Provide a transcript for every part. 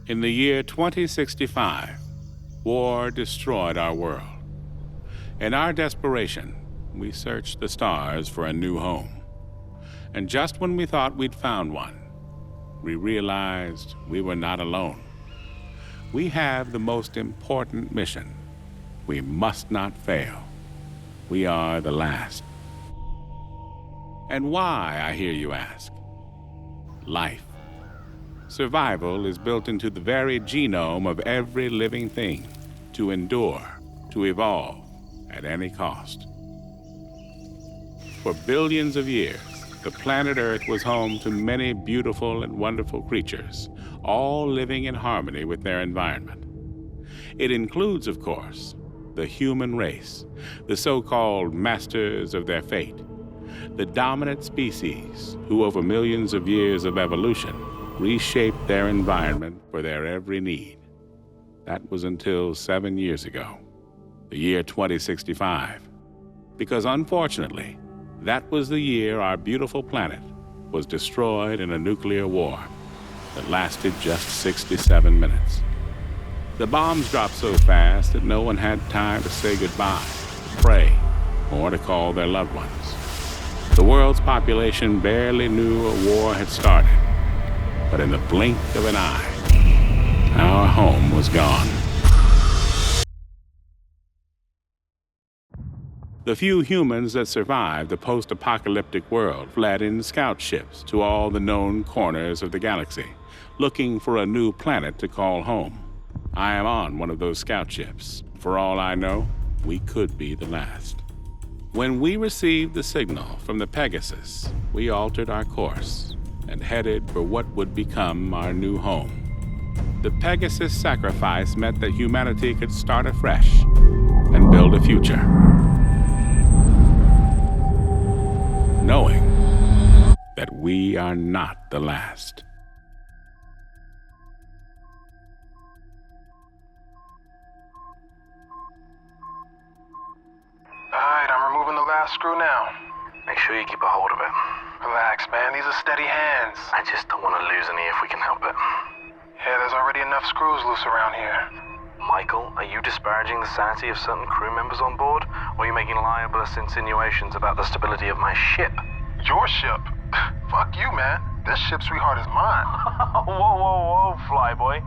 In the year 2065, war destroyed our world. In our desperation, we searched the stars for a new home. And just when we thought we'd found one, we realized we were not alone. We have the most important mission. We must not fail. We are the last. And why, I hear you ask? Life. Survival is built into the very genome of every living thing, to endure, to evolve, at any cost. For billions of years, the planet Earth was home to many beautiful and wonderful creatures, all living in harmony with their environment. It includes, of course, the human race, the so-called masters of their fate, the dominant species who, over millions of years of evolution, reshaped their environment for their every need. That was until 7 years ago, the year 2065. Because unfortunately, that was the year our beautiful planet was destroyed in a nuclear war that lasted just 67 minutes. The bombs dropped so fast that no one had time to say goodbye, to pray, or to call their loved ones. The world's population barely knew a war had started, but in the blink of an eye, our home was gone. The few humans that survived the post-apocalyptic world fled in scout ships to all the known corners of the galaxy, looking for a new planet to call home. I am on one of those scout ships. For all I know, we could be the last. When we received the signal from the Pegasus, we altered our course and headed for what would become our new home. The Pegasus sacrifice meant that humanity could start afresh and build a future, knowing that we are not the last. Alright, I'm removing the last screw now. Make sure you keep a hold of it. Relax, man. These are steady hands. I just don't want to lose any if we can help it. Yeah, there's already enough screws loose around here. Michael, are you disparaging the sanity of certain crew members on board? Or are you making libelous insinuations about the stability of my ship? Your ship? Fuck you, man. This ship, sweetheart, is mine. Whoa, flyboy.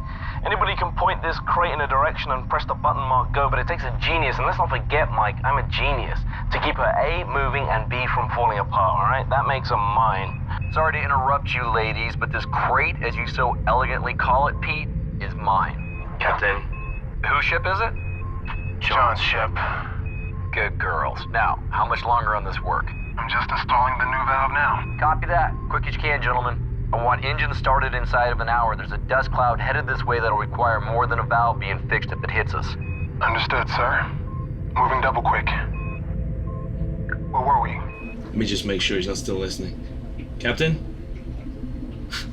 Anybody can point this crate in a direction and press the button marked go, but it takes a genius, and let's not forget, Mike, I'm a genius, to keep her A moving and B from falling apart, alright? That makes her mine. Sorry to interrupt you, ladies, but this crate, as you so elegantly call it, Pete, is mine. Captain. Whose ship is it? John's ship. Good girls. Now, how much longer on this work? I'm just installing the new valve now. Copy that. Quick as you can, gentlemen. I want engines started inside of an hour. There's a dust cloud headed this way that'll require more than a valve being fixed if it hits us. Understood, sir. Moving double quick. Where were we? Let me just make sure he's not still listening. Captain?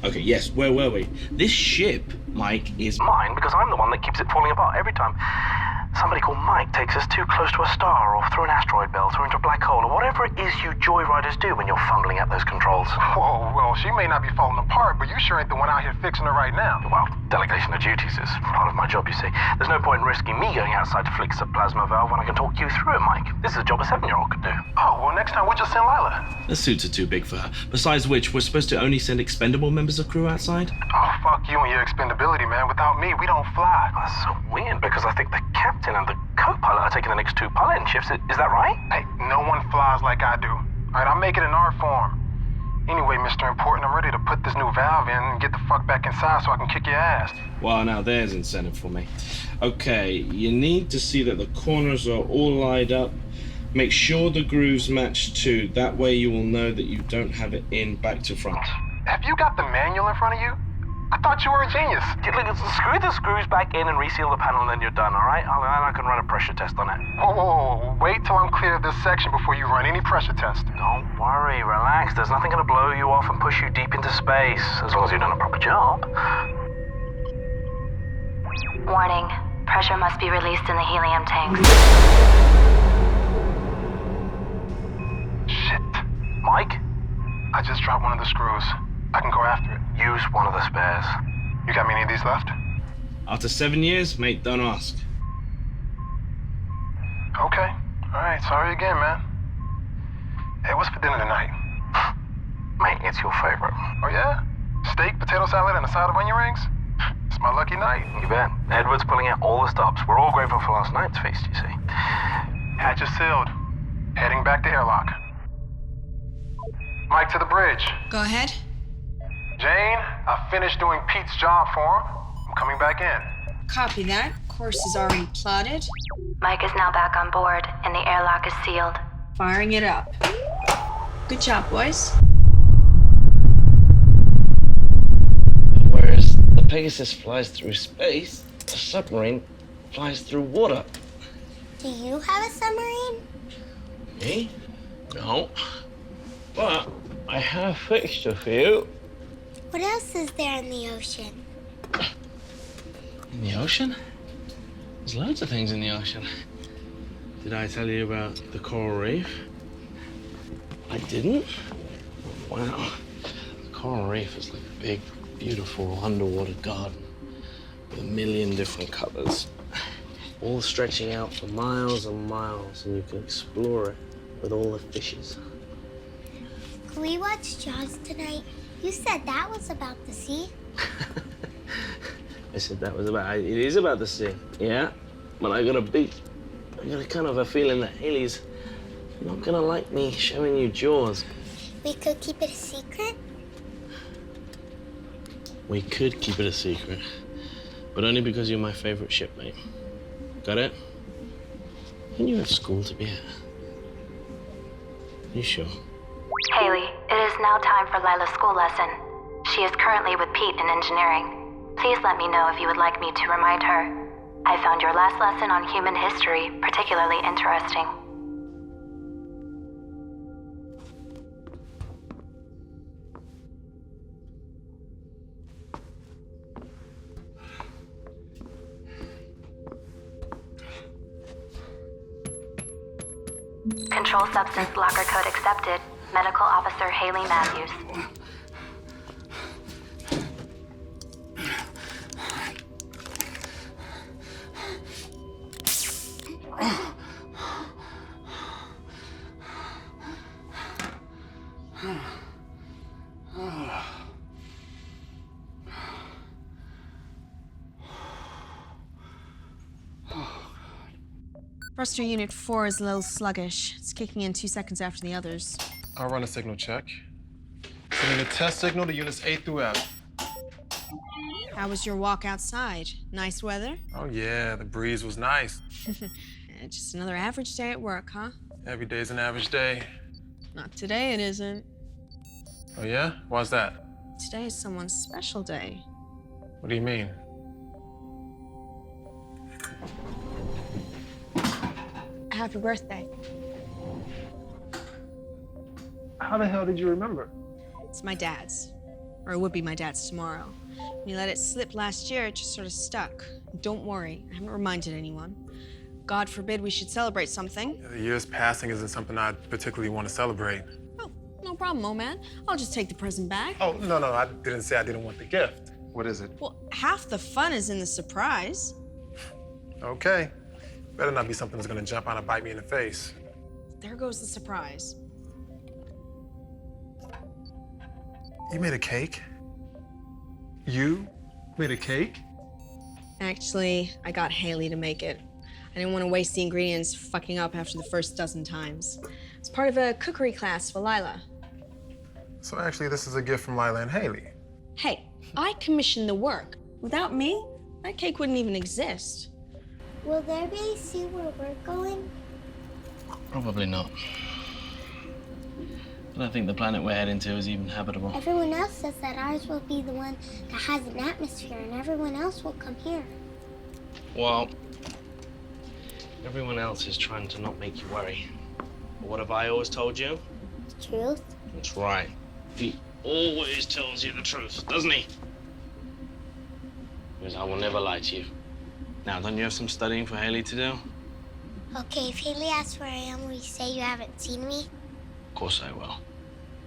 Okay, yes, where were we? This ship, Mike, is Mine, because I'm the one that keeps it falling apart every time somebody called Mike takes us too close to a star, or through an asteroid belt, or into a black hole, or whatever it is you joyriders do when you're fumbling at those controls. Whoa, well, she may not be falling apart, but you sure ain't the one out here fixing her right now. Well, delegation of duties is part of my job, you see. There's no point in risking me going outside to fix a plasma valve when I can talk you through it, Mike. This is a job a 7-year-old could do. Oh, well, next time we'll just send Lila. The suits are too big for her. Besides which, we're supposed to only send expendable members of crew outside? Oh, fuck you and your expendability, man. Without me, we don't fly. That's so weird, because I think the captain and the co-pilot are taking the next 2 piloting shifts. Is that right? Hey, no one flies like I do. All right, I'll make it in art form. Anyway, Mr. Important, I'm ready to put this new valve in and get the fuck back inside so I can kick your ass. Well, now there's incentive for me. Okay, you need to see that the corners are all lined up. Make sure the grooves match too. That way you will know that you don't have it in back to front. Have you got the manual in front of you? I thought you were a genius. Screw the screws back in and reseal the panel, and then you're done, all right? I can run a pressure test on it. Whoa. Wait till I'm clear of this section before you run any pressure test. Don't worry, relax. There's nothing gonna blow you off and push you deep into space, as long as you've done a proper job. Warning. Pressure must be released in the helium tanks. Shit. Mike? I just dropped one of the screws. I can go after it. Use one of the spares. You got me any of these left? After 7 years, mate, don't ask. Okay. All right, sorry again, man. Hey, what's for dinner tonight? Mate, it's your favorite. Oh, yeah? Steak, potato salad, and a side of onion rings? It's my lucky night. You bet. Edward's pulling out all the stops. We're all grateful for last night's feast, you see. Hatch is sealed. Heading back to airlock. Mike to the bridge. Go ahead. Jane, I finished doing Pete's job for him. I'm coming back in. Copy that. Course is already plotted. Mike is now back on board, and the airlock is sealed. Firing it up. Good job, boys. Whereas the Pegasus flies through space, a submarine flies through water. Do you have a submarine? Me? No. But I have a fixture for you. What else is there in the ocean? In the ocean? There's loads of things in the ocean. Did I tell you about the coral reef? I didn't? Wow. The coral reef is like a big, beautiful underwater garden with a million different colors, all stretching out for miles and miles, and you can explore it with all the fishes. Can we watch Jaws tonight? You said that was about the sea. I said that was about, it is about the sea, yeah? But I got a kind of a feeling that Haley's not gonna like me showing you Jaws. We could keep it a secret. We could keep it a secret, but only because you're my favorite shipmate. Got it? And you have school to be at. You sure? Haley, it is now time for Lila's school lesson. She is currently with Pete in engineering. Please let me know if you would like me to remind her. I found your last lesson on human history particularly interesting. Control substance locker code accepted. Medical Officer Haley Matthews. Thruster Unit 4 is a little sluggish. It's kicking in 2 seconds after the others. I'll run a signal check. Sending a test signal to units A through F. How was your walk outside? Nice weather? Oh, yeah, the breeze was nice. Just another average day at work, huh? Every day's an average day. Not today, it isn't. Oh, yeah? Why's that? Today is someone's special day. What do you mean? Happy birthday. How the hell did you remember? It's my dad's. Or it would be my dad's tomorrow. When you let it slip last year, it just sort of stuck. Don't worry, I haven't reminded anyone. God forbid we should celebrate something. The years passing isn't something I particularly want to celebrate. Oh, no problem, old man. I'll just take the present back. Oh, no, I didn't say I didn't want the gift. What is it? Well, half the fun is in the surprise. Okay. Better not be something that's gonna jump out and bite me in the face. There goes the surprise. You made a cake? You made a cake? Actually, I got Haley to make it. I didn't want to waste the ingredients fucking up after the first dozen times. It's part of a cookery class for Lila. So actually, this is a gift from Lila and Haley. Hey, I commissioned the work. Without me, that cake wouldn't even exist. Will there be a sea where we're going? Probably not. I don't think the planet we're heading to is even habitable. Everyone else says that ours will be the one that has an atmosphere and everyone else will come here. Well, everyone else is trying to not make you worry. But what have I always told you? The truth? That's right. He always tells you the truth, doesn't he? Because I will never lie to you. Now, don't you have some studying for Haley to do? Okay, if Haley asks where I am, will you say you haven't seen me? Of course I will.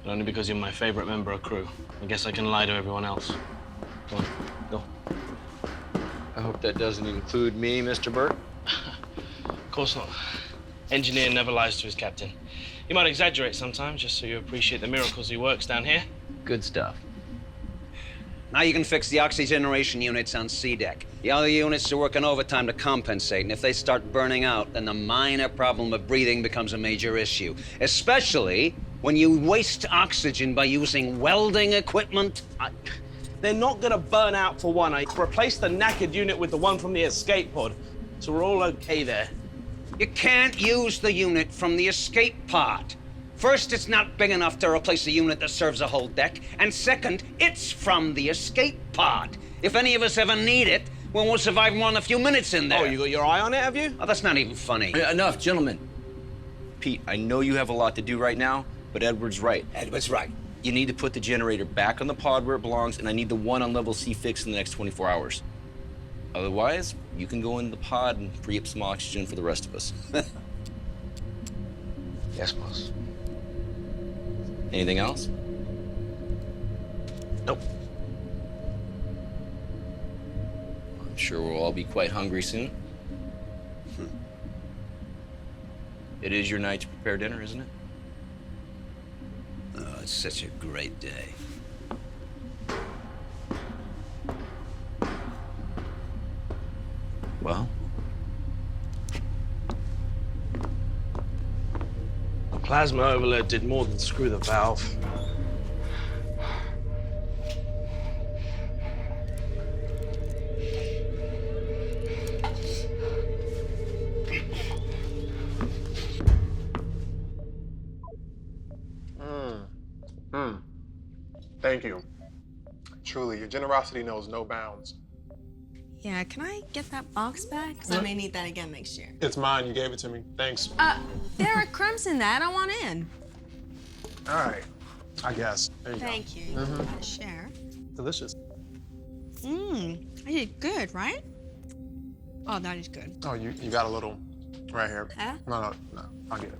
But only because you're my favorite member of crew. I guess I can lie to everyone else. Go on, go. I hope that doesn't include me, Mr. Burt? Of course not. Engineer never lies to his captain. He might exaggerate sometimes, just so you appreciate the miracles he works down here. Good stuff. Now you can fix the oxygeneration units on C deck. The other units are working overtime to compensate, and if they start burning out, then the minor problem of breathing becomes a major issue. Especially when you waste oxygen by using welding equipment. They're not gonna burn out for one. I replaced the knackered unit with the one from the escape pod, so we're all okay there. You can't use the unit from the escape pod. First, it's not big enough to replace a unit that serves a whole deck, and second, it's from the escape pod. If any of us ever need it, well, we'll survive more than a few minutes in there. Oh, you got your eye on it, have you? Oh, that's not even funny. Enough, gentlemen. Pete, I know you have a lot to do right now, but Edward's right. Edward's right. You need to put the generator back on the pod where it belongs, and I need the one on level C fixed in the next 24 hours. Otherwise, you can go in the pod and free up some oxygen for the rest of us. Yes, boss. Anything else? Nope. I'm sure we'll all be quite hungry soon. It is your night to prepare dinner, isn't it? Oh, it's such a great day. Well, The plasma overload did more than screw the valve. Thank you. Truly, your generosity knows no bounds. Yeah, can I get that box back? Because I may need that again next year. It's mine. You gave it to me. Thanks. There are crumbs in that. I want in. All right. I guess. There you Thank you. Share. go. Delicious. I did good, right? Oh, that is good. Oh, you got a little right here. Huh? No, I'll get it.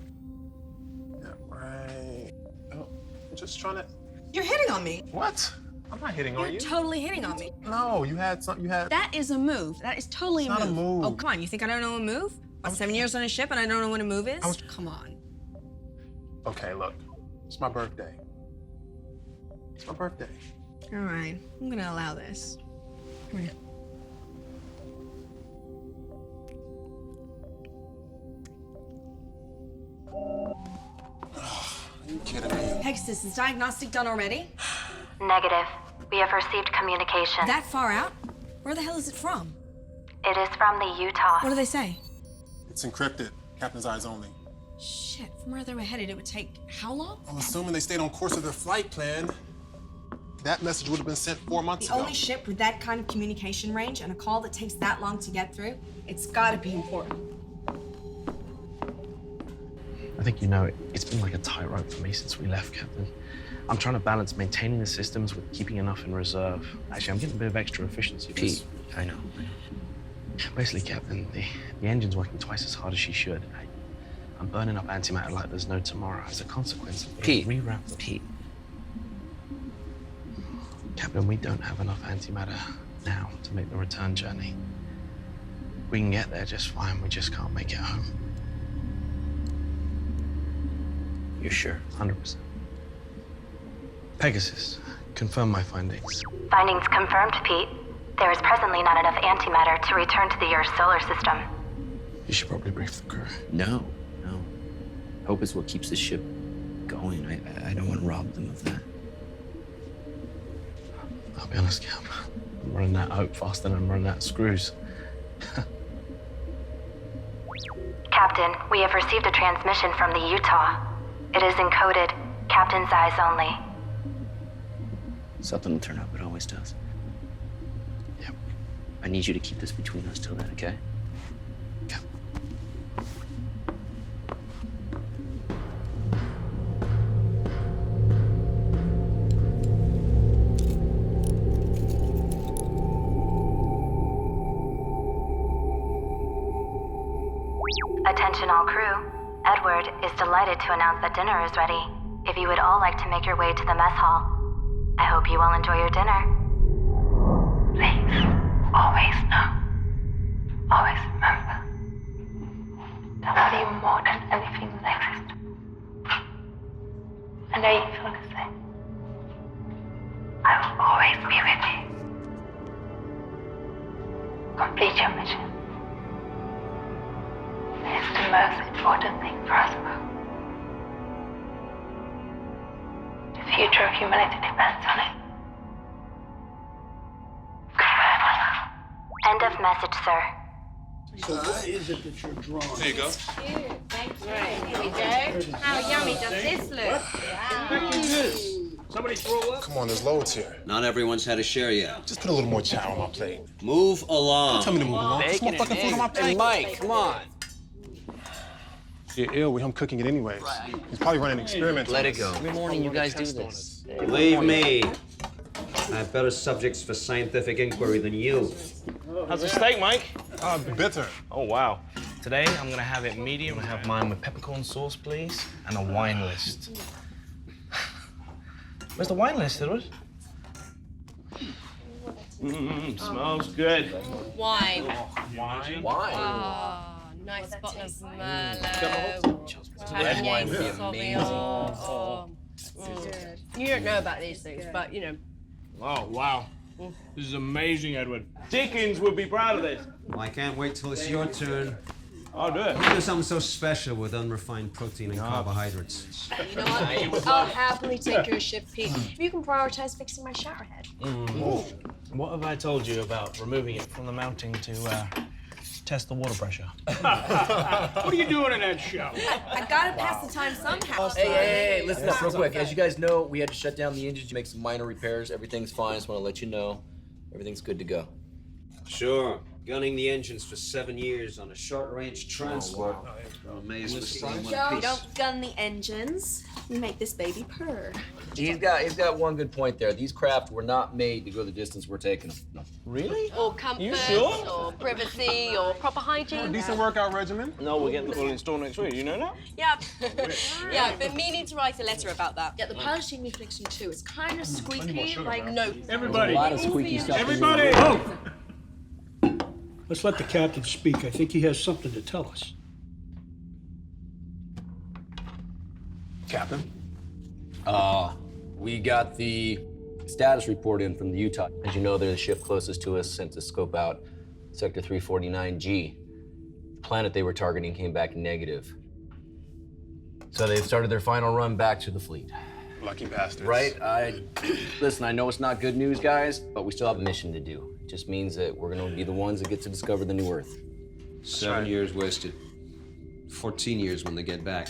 Yeah, right. Oh, I'm just trying to. You're hitting on me. What? I'm not hitting on You're you. totally hitting on me. No, you had something. You had. That is a move. That is totally It's not a move. Oh, come on. You think I don't know a move? What, 7 years on a ship and I don't know what a move is? Come on. Okay, look. It's my birthday. It's my birthday. All right. I'm going to allow this. Come here. Are you kidding me? Pegasus, is diagnostic done already? Negative. We have received communication. That far out? Where the hell is it from? It is from the Utah. What do they say? It's encrypted. Captain's eyes only. Shit, from where they were headed, it would take how long? I'm assuming they stayed on course of their flight plan. That message would have been sent 4 months The ago. only ship with that kind of communication range and a call that takes that long to get through, it's gotta be important. I think you know it's been like a tightrope for me since we left, Captain. I'm trying to balance maintaining the systems with keeping enough in reserve. Actually, I'm getting a bit of extra efficiency. Pete, I know. Basically, Captain, the engine's working twice as hard as she should. I'm burning up antimatter like there's no tomorrow as a consequence of Pete, reroute. Pete. Captain, we don't have enough antimatter now to make the return journey. We can get there just fine, we just can't make it home. You're sure? 100%. Pegasus, confirm my findings. Findings confirmed, Pete. There is presently not enough antimatter to return to the Earth solar system. You should probably brief the crew. No. Hope is what keeps the ship going. I don't want to rob them of that. I'll be honest, Cap. I'm running out of hope faster than I'm running out of screws. Captain, we have received a transmission from the Utah. It is encoded, Captain's eyes only. Something will turn up. It always does. Yep. I need you to keep this between us till then, okay? Cap. Attention all crew. Edward is delighted to announce that dinner is ready. If you would all like to make your way to the mess hall, I hope you all enjoy your dinner. Please, always know Complete your mission. It's the most important thing for us both. The future of humanity depends on it. End of message, sir. So what is it that you're drawing? There you go. Thanks. Right, here we go. How yummy does this look? Wow. Somebody throw up? Come on, there's loads here. Not everyone's had a share yet. Just put a little more chow on my plate. Move along. Don't tell me to move along. There's more fucking food on my plate. Hey, Mike, come on. You're ill with him cooking it anyways. He's probably running experiments. Let it go. Every morning you guys do this. Believe me, I have better subjects for scientific inquiry than you. How's the steak, Mike? Bitter. Oh, wow. Today, I'm gonna have it medium. I have mine with peppercorn sauce, please, and a wine list. Where's the wine list, Edward? Smells good. Wine. Wine? Oh, nice bottle of Merlot. Red wine would be amazing. You don't know about these things, but you know. Oh, wow. This is amazing, Edward. Dickens would be proud of this. Well, I can't wait till it's your turn. I'll do it. Do something so special with unrefined protein and carbohydrates. You know what? I'll happily take your shift, Pete. If you can prioritize fixing my shower head. What have I told you about removing it from the mounting to test the water pressure? What are you doing in that show? I gotta pass the time somehow. Hey, listen up real quick. As you guys know, we had to shut down the engines to make some minor repairs. Everything's fine. Just want to let you know everything's good to go. Sure. Gunning the engines for 7 years on a short-range transport. I'm amazed we're still in one Joe, piece. don't gun the engines. You make this baby purr. He's got one good point there. These craft were not made to go the distance we're taking them. No. Really? Or comfort, You sure? or privacy, or proper hygiene. Decent workout regimen. No, we're getting the full install next week. You know that? Yeah. Yeah, but me need to write a letter about that. Yeah, the polishing needs fixing too. It's kind of squeaky, like no. Everybody. A lot of squeaky stuff. Everybody. Oh. Let's let the captain speak. I think he has something to tell us. Captain. We got the status report in from the Utah. As you know, they're the ship closest to us, sent to scope out Sector 349G. The planet they were targeting came back negative. So they've started their final run back to the fleet. Lucky bastards. Right? Listen, I know it's not good news, guys, but we still have a mission to do. It just means that we're gonna be the ones that get to discover the new Earth. 7 years wasted. 14 years when they get back.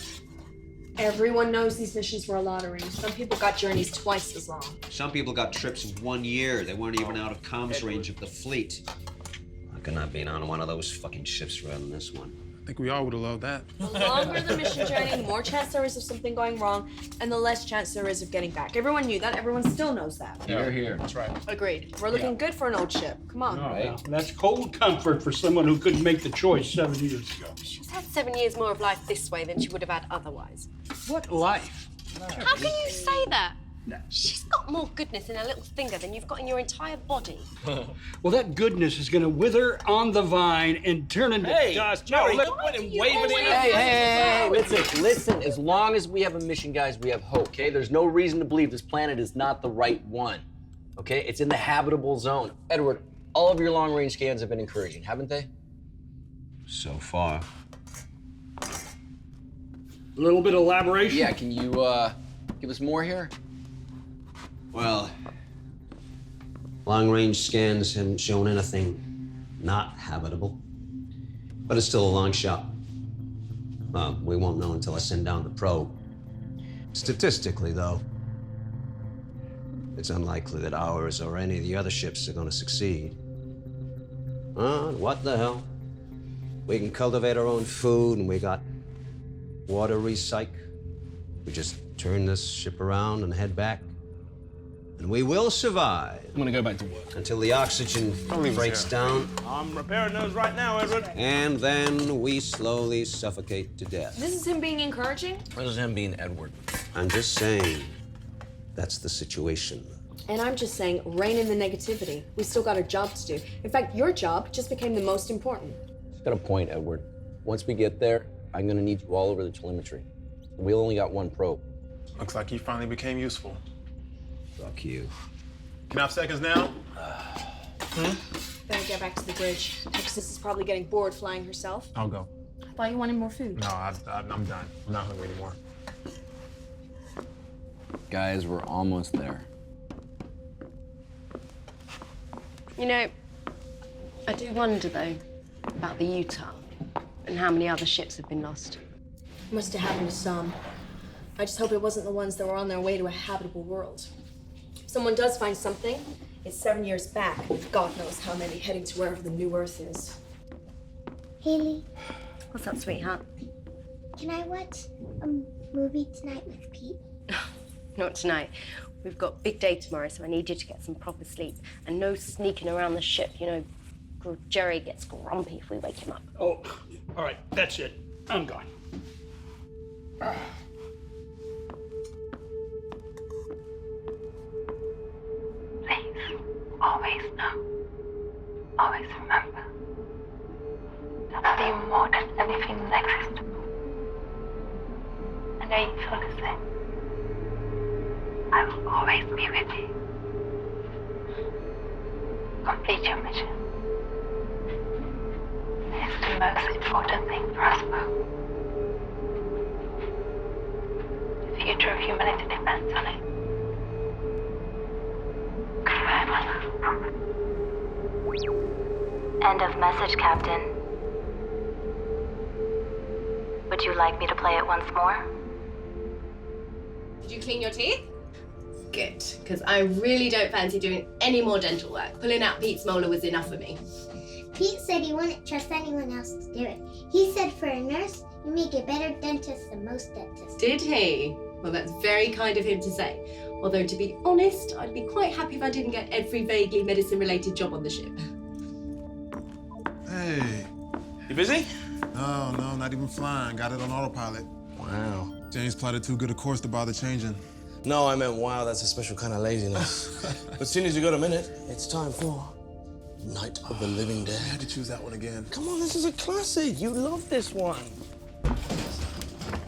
Everyone knows these missions were a lottery. Some people got journeys twice as long. Some people got trips of 1 year. They weren't even out of comms range of the fleet. I could not be on one of those fucking ships rather than this one. I think we all would have loved that. The longer the mission journey, the more chance there is of something going wrong, and the less chance there is of getting back. Everyone knew that. Everyone still knows that. You're here. That's right. Agreed. We're looking good for an old ship. Come on. Right? That's cold comfort for someone who couldn't make the choice 7 years ago. She's had 7 years more of life this way than she would have had otherwise. What life? How can you say that? She's got more goodness in her little finger than you've got in your entire body. Well, that goodness is going to wither on the vine and turn into dust. No, look, wait and wave it in. Hey, listen. As long as we have a mission, guys, we have hope, okay? There's no reason to believe this planet is not the right one, okay? It's in the habitable zone. Edward, all of your long-range scans have been encouraging, haven't they? So far. A little bit of elaboration? Yeah, can you give us more here? Well, long-range scans haven't shown anything not habitable. But it's still a long shot. We won't know until I send down the probe. Statistically, though, it's unlikely that ours or any of the other ships are going to succeed. What the hell? We can cultivate our own food, and we got water recyc. We just turn this ship around and head back. And we will survive. I'm gonna go back to work. Until the oxygen breaks down. I'm repairing those right now, Edward. And then we slowly suffocate to death. This is him being encouraging? This is him being Edward. I'm just saying, that's the situation. And I'm just saying, rein in the negativity. We still got a job to do. In fact, your job just became the most important. He's got a point, Edward. Once we get there, I'm gonna need you all over the telemetry. We only got one probe. Looks like he finally became useful. Fuck you. Can I have seconds now? Better get back to the bridge. Texas is probably getting bored flying herself. I'll go. I thought you wanted more food. No, I'm done. I'm not hungry anymore. Guys, we're almost there. You know, I do wonder, though, about the Utah and how many other ships have been lost. Must have happened to some. I just hope it wasn't the ones that were on their way to a habitable world. If someone does find something, it's 7 years back, with God knows how many heading to wherever the new Earth is. Haley, What's up, sweetheart? can I watch a movie tonight with Pete? Not tonight. We've got big day tomorrow, so I need you to get some proper sleep. And no sneaking around the ship. You know, Jerry gets grumpy if we wake him up. Oh, all right, that's it. I'm gone. Please, always know, always remember that I love you more than anything that exists. I know you feel the same. I will always be with you. Complete your mission. It's the most important thing for us both. The future of humanity depends on it. Goodbye, my love. End of message, Captain. Would you like me to play it once more? Did you clean your teeth? Good, because I really don't fancy doing any more dental work. Pulling out Pete's molar was enough for me. Pete said he wouldn't trust anyone else to do it. He said for a nurse, you make a better dentist than most dentists. Did he? Well, that's very kind of him to say. Although, to be honest, I'd be quite happy if I didn't get every vaguely medicine-related job on the ship. Hey. You busy? No, not even flying. Got it on autopilot. Wow. James plotted too good a course to bother changing. No, I meant, wow, that's a special kind of laziness. But as soon as you got a minute, it's time for Night of the Living Dead. I had to choose that one again. Come on, this is a classic. You love this one.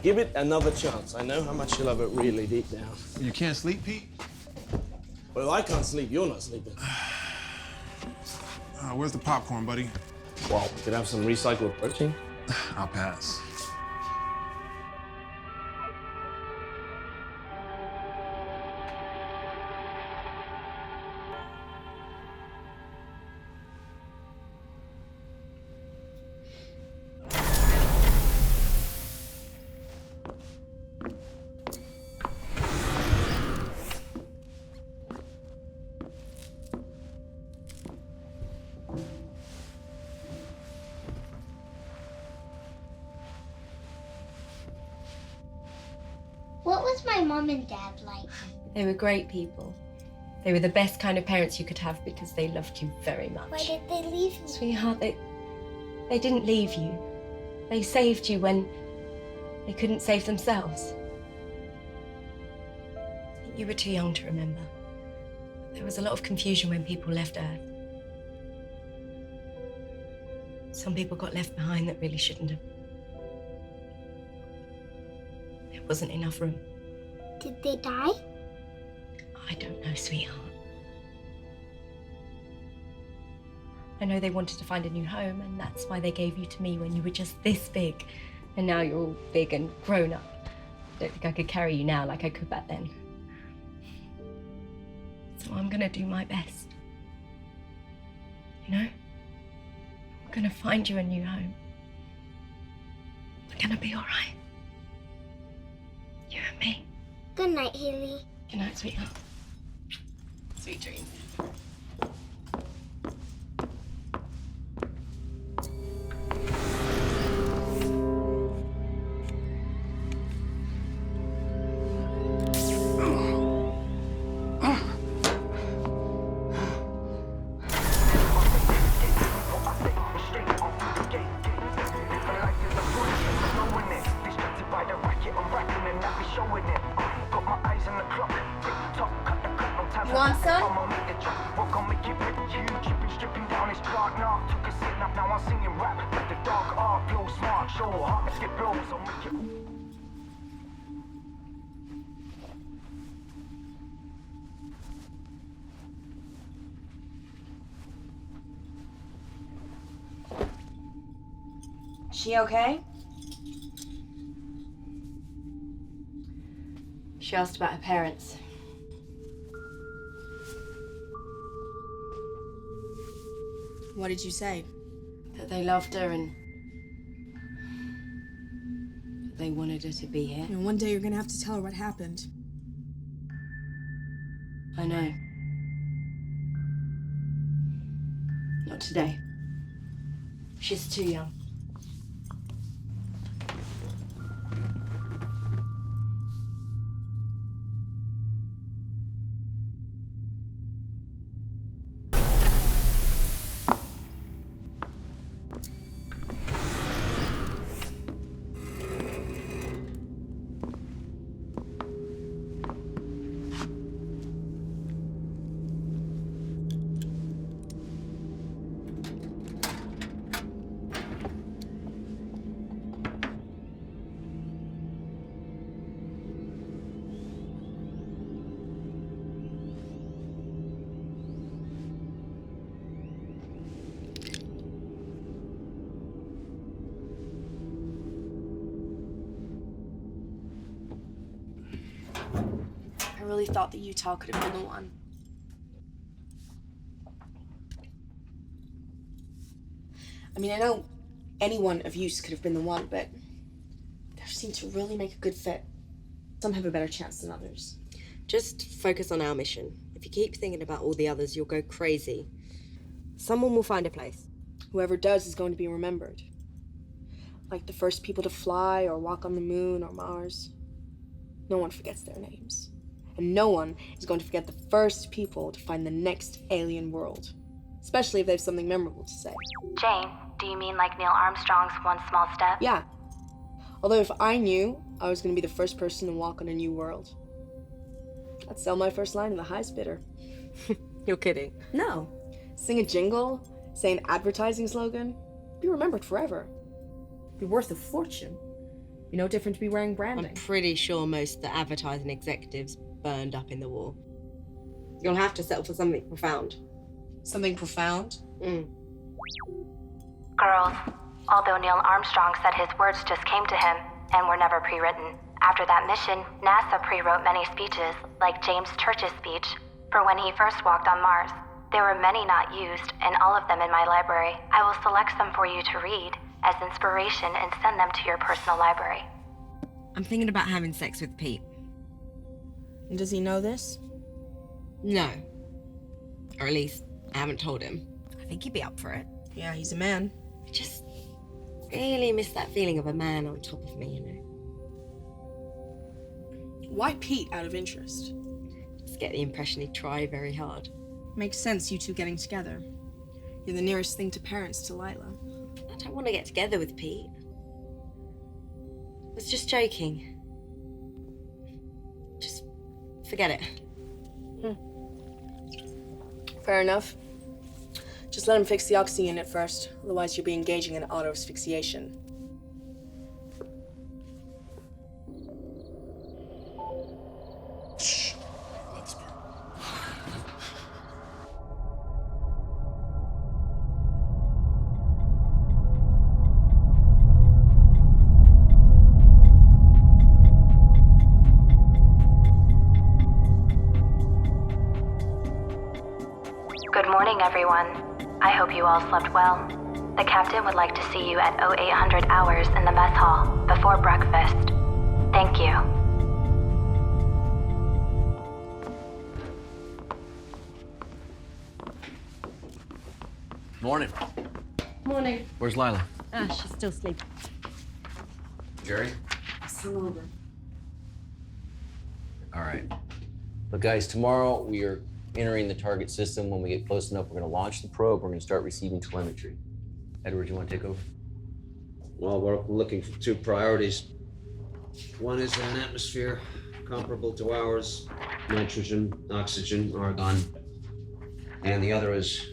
Give it another chance. I know how much you love it really deep down. You can't sleep, Pete? Well, I can't sleep. You're not sleeping. Where's the popcorn, buddy? Well, we could have some recycled protein. I'll pass. What was my mom and dad like? They were great people. They were the best kind of parents you could have because they loved you very much. Why did they leave me? Sweetheart, they didn't leave you. They saved you when they couldn't save themselves. You were too young to remember. There was a lot of confusion when people left Earth. Some people got left behind that really shouldn't have. There wasn't enough room. Did they die? I don't know, sweetheart. I know they wanted to find a new home, and that's why they gave you to me when you were just this big. And now you're all big and grown up. I don't think I could carry you now like I could back then. So I'm gonna do my best. You know? I'm gonna find you a new home. We're gonna be all right. You and me. Good night, Haley. Good night, sweetheart. Sweet dreams. You want some? She okay? She asked about her parents. What did you say? That they loved her and that they wanted her to be here. You know, one day you're gonna have to tell her what happened. I know. Not today. She's too young. I really thought that Utah could have been the one. I mean, I know any one of you could have been the one, but they seem to really make a good fit. Some have a better chance than others. Just focus on our mission. If you keep thinking about all the others, you'll go crazy. Someone will find a place. Whoever does is going to be remembered. Like the first people to fly or walk on the moon or Mars. No one forgets their names. And no one is going to forget the first people to find the next alien world. Especially if they have something memorable to say. Jane, do you mean like Neil Armstrong's one small step? Yeah. Although if I knew I was going to be the first person to walk on a new world, I'd sell my first line to the highest bidder. You're kidding. No. Sing a jingle, say an advertising slogan, be remembered forever. Be worth a fortune. Be no different to be wearing branding. I'm pretty sure most of the advertising executives burned up in the war. You'll have to settle for something profound. Something profound? Girls, although Neil Armstrong said his words just came to him and were never pre-written, after that mission, NASA pre-wrote many speeches, like James Church's speech, for when he first walked on Mars. There were many not used, and all of them in my library. I will select some for you to read as inspiration and send them to your personal library. I'm thinking about having sex with Pete. And does he know this? No. Or at least, I haven't told him. I think he'd be up for it. Yeah, he's a man. I just really miss that feeling of a man on top of me, you know. Why Pete, out of interest? Just get the impression he'd try very hard. Makes sense, you two getting together. You're the nearest thing to parents to Lila. I don't want to get together with Pete. I was just joking. Just forget it. Fair enough. Just let him fix the oxy unit first, otherwise you'll be engaging in auto asphyxiation. Good morning, everyone. I hope you all slept well. The captain would like to see you at 0800 hours in the mess hall before breakfast. Thank you. Morning. Morning. Where's Lila? She's still sleeping. Jerry? Hungover. All right. Look, guys, tomorrow we are entering the target system. When we get close enough, we're going to launch the probe. We're going to start receiving telemetry. Edward, you want to take over? Well, we're looking for two priorities. One is an atmosphere comparable to ours, nitrogen, oxygen, argon. And the other is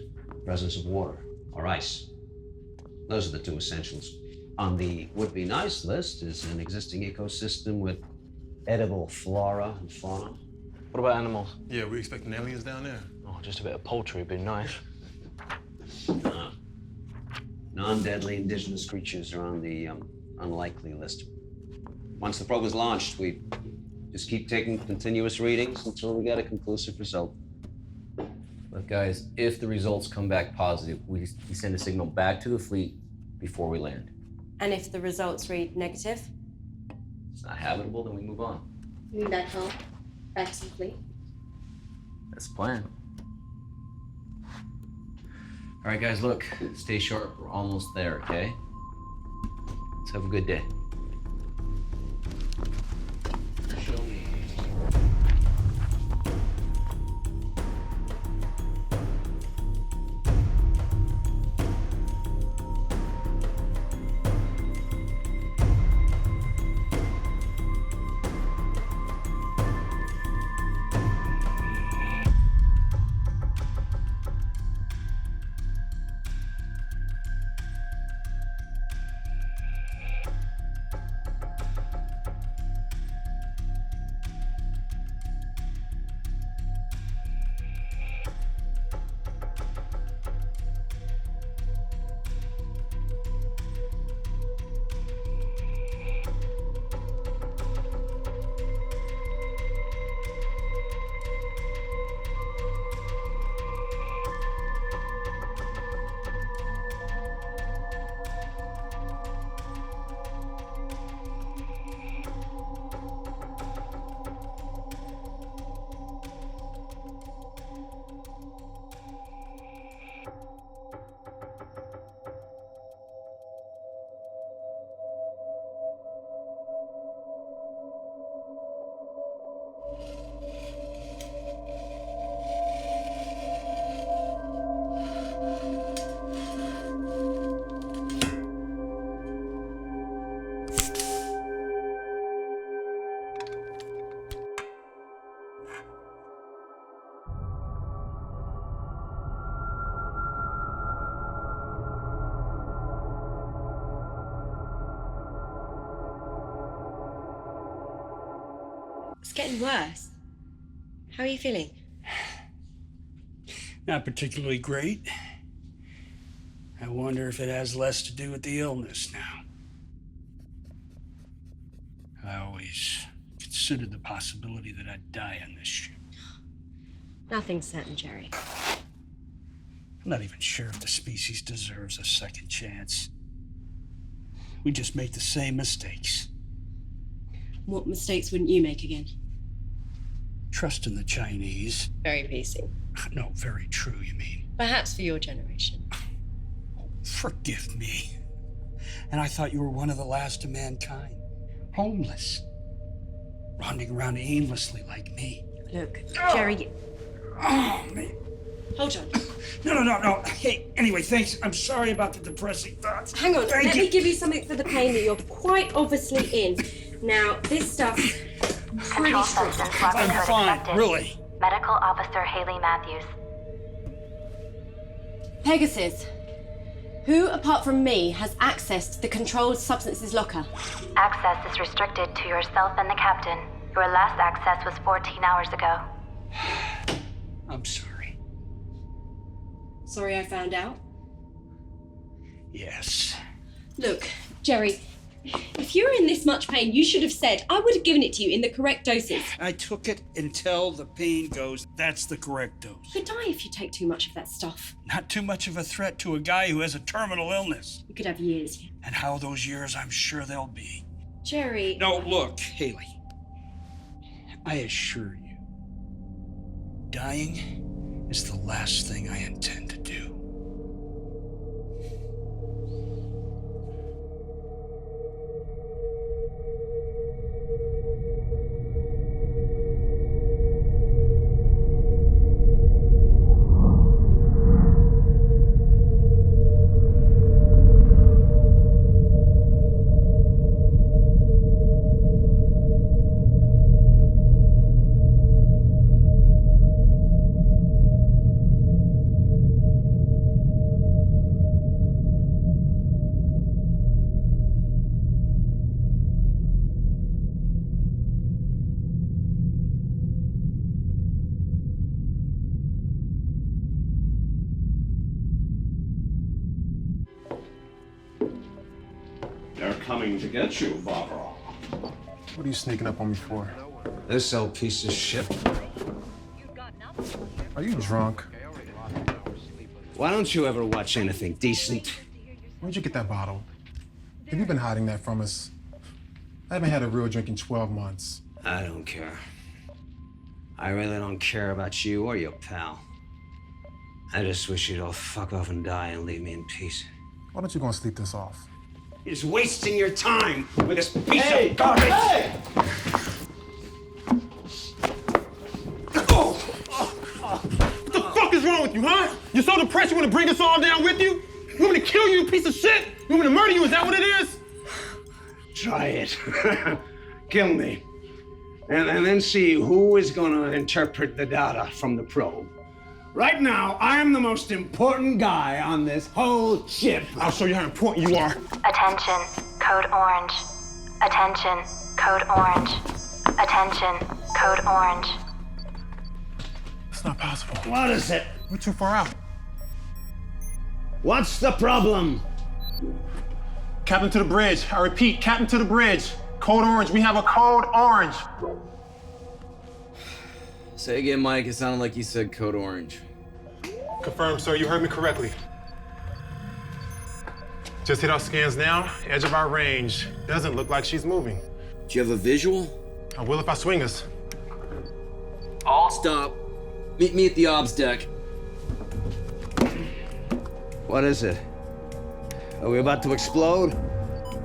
presence of water or ice. Those are the two essentials. On the would-be nice list is an existing ecosystem with edible flora and fauna. What about animals? Yeah, we expecting aliens down there. Oh, just a bit of poultry would be nice. Non-deadly indigenous creatures are on the unlikely list. Once the probe is launched, we just keep taking continuous readings until we get a conclusive result. But guys, if the results come back positive, we send a signal back to the fleet before we land. And if the results read negative? It's not habitable, then we move on. You mean back home? Back to the fleet? That's the plan. All right, guys, look, stay sharp. We're almost there, okay? Let's have a good day. Show me. It's getting worse. How are you feeling? Not particularly great. I wonder if it has less to do with the illness now. I always considered the possibility that I'd die on this ship. Nothing's certain, Jerry. I'm not even sure if the species deserves a second chance. We just make the same mistakes. What mistakes wouldn't you make again? Trust in the Chinese. Very PC. No, very true, you mean. Perhaps for your generation. Forgive me. And I thought you were one of the last of mankind. Homeless. Wandering around aimlessly like me. Look, Jerry... Oh, man. Hold on. No. Hey, anyway, thanks. I'm sorry about the depressing thoughts. Hang on, Thank let you. me give you something for the pain that you're quite obviously in. Now, this stuff's pretty Control strong. substance level I'm code fine, accepted. really. Medical Officer Haley Matthews. Pegasus, who apart from me has access to the controlled substances locker? Access is restricted to yourself and the captain. Your last access was 14 hours ago. I'm sorry. Sorry I found out. Yes. Look, Jerry, if you were in this much pain, you should have said. I would have given it to you in the correct doses. I took it until the pain goes. That's the correct dose. You could die if you take too much of that stuff. Not too much of a threat to a guy who has a terminal illness. You could have years. And how those years, I'm sure they'll be. Jerry... No, look, Haley. I assure you, dying is the last thing I intend to do. coming to get you, Barbara. What are you sneaking up on me for? This old piece of shit. Are you drunk? Why don't you ever watch anything decent? Where'd you get that bottle? Have you been hiding that from us? I haven't had a real drink in 12 months. I don't care. I really don't care about you or your pal. I just wish you'd all fuck off and die and leave me in peace. Why don't you go and sleep this off? You're just wasting your time with this piece of garbage. Hey! What the fuck is wrong with you, huh? You're so depressed you want to bring us all down with you? You want me to kill you, you piece of shit? You want me to murder you? Is that what it is? Try it. Kill me. And then see who is going to interpret the data from the probe. Right now, I am the most important guy on this whole ship. I'll show you how important you are. Attention, code orange. Attention, code orange. Attention, code orange. It's not possible. What is it? We're too far out. What's the problem? Captain to the bridge. I repeat, Captain to the bridge. Code orange. We have a code orange. Say again, Mike. It sounded like you said code orange. Confirmed, sir. You heard me correctly. Just hit our scans now. Edge of our range. Doesn't look like she's moving. Do you have a visual? I will if I swing us. All stop. Meet me at the obs deck. What is it? Are we about to explode?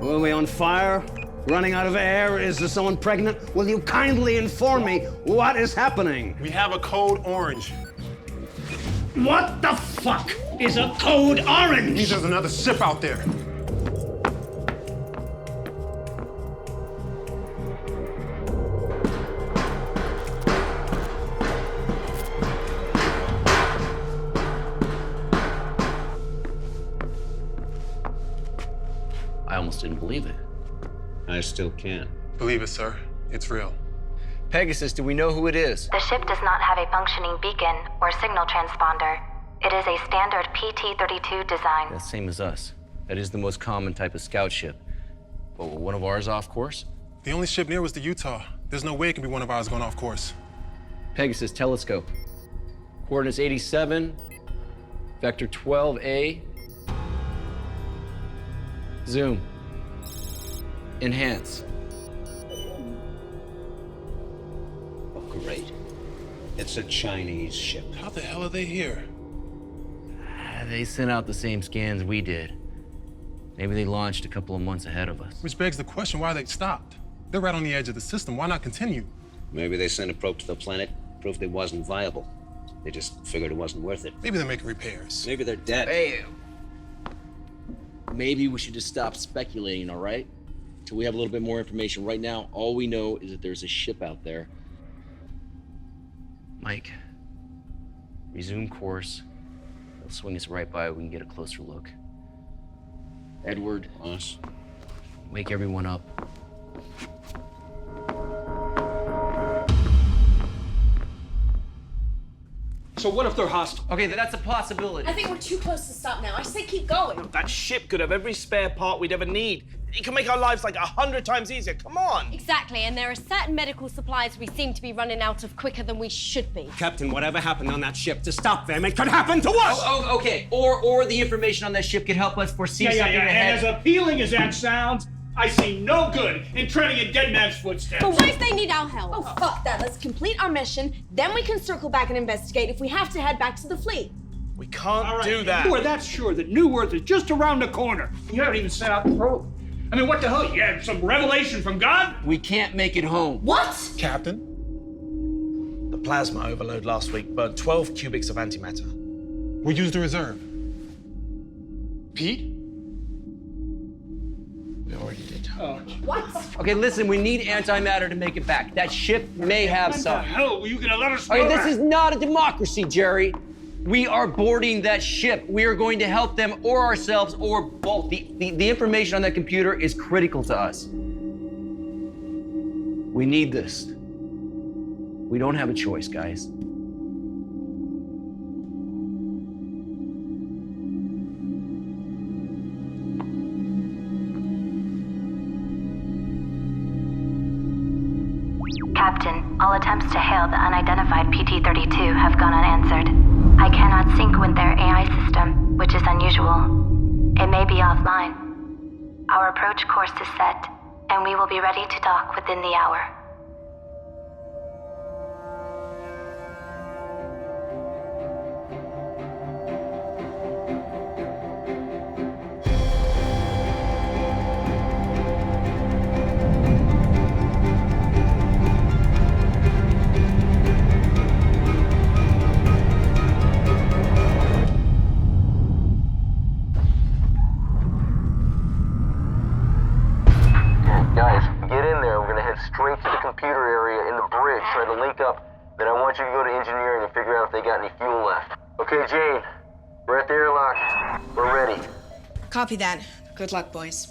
Are we on fire? Running out of air? Is there someone pregnant? Will you kindly inform me what is happening? We have a code orange. What the fuck is a code orange? Means there's another ship out there. I almost didn't believe it. I still can't. Believe it, sir. It's real. Pegasus, do we know who it is? The ship does not have a functioning beacon or signal transponder. It is a standard PT-32 design. That's same as us. That is the most common type of scout ship. But were one of ours off course? The only ship near was the Utah. There's no way it can be one of ours going off course. Pegasus telescope. Coordinates 87, vector 12A. Zoom. Enhance. Oh, great. It's a Chinese ship. How the hell are they here? They sent out the same scans we did. Maybe they launched a couple of months ahead of us. Which begs the question why they stopped. They're right on the edge of the system. Why not continue? Maybe they sent a probe to the planet, proved it wasn't viable. They just figured it wasn't worth it. Maybe they're making repairs. Maybe they're dead. Hey, maybe we should just stop speculating, all right? Till we have a little bit more information. Right now, all we know is that there's a ship out there. Mike, resume course. They'll swing us right by. We can get a closer look. Edward, us. wake everyone up. So what if they're hostile? Okay, that's a possibility. I think we're too close to stop now. I say keep going. That ship could have every spare part we'd ever need. It can make our lives like 100 times easier. Come on. Exactly, and there are certain medical supplies we seem to be running out of quicker than we should be. Captain, whatever happened on that ship, to stop them, it could happen to us! Oh, okay. Or the information on that ship could help us foresee something ahead. And as appealing as that sounds, I see no good in treading in dead man's footsteps. But what if they need our help? Oh, fuck that. Let's complete our mission, then we can circle back and investigate if we have to head back to the fleet. We can't do that. You are that sure that New Earth is just around the corner. You haven't even sent out the probe. I mean, what the hell? You had some revelation from God? We can't make it home. What? Captain? The plasma overload last week burnt 12 cubics of antimatter. We used the reserve. Pete? We already did. What? Okay, listen, we need antimatter to make it back. That ship may have some. What the hell were you gonna let us know Okay, that? this is not a democracy, Jerry. We are boarding that ship. We are going to help them or ourselves or both. The information on that computer is critical to us. We need this. We don't have a choice, guys. Captain, all attempts to hail the unidentified PT-32 have gone unanswered. I cannot sync with their AI system, which is unusual. It may be offline. Our approach course is set, and we will be ready to dock within the hour. Guys, get in there. We're gonna head straight to the computer area in the bridge, try to link up. Then I want you to go to engineering and figure out if they got any fuel left. Okay, Jane, we're at the airlock. We're ready. Copy that. Good luck, boys.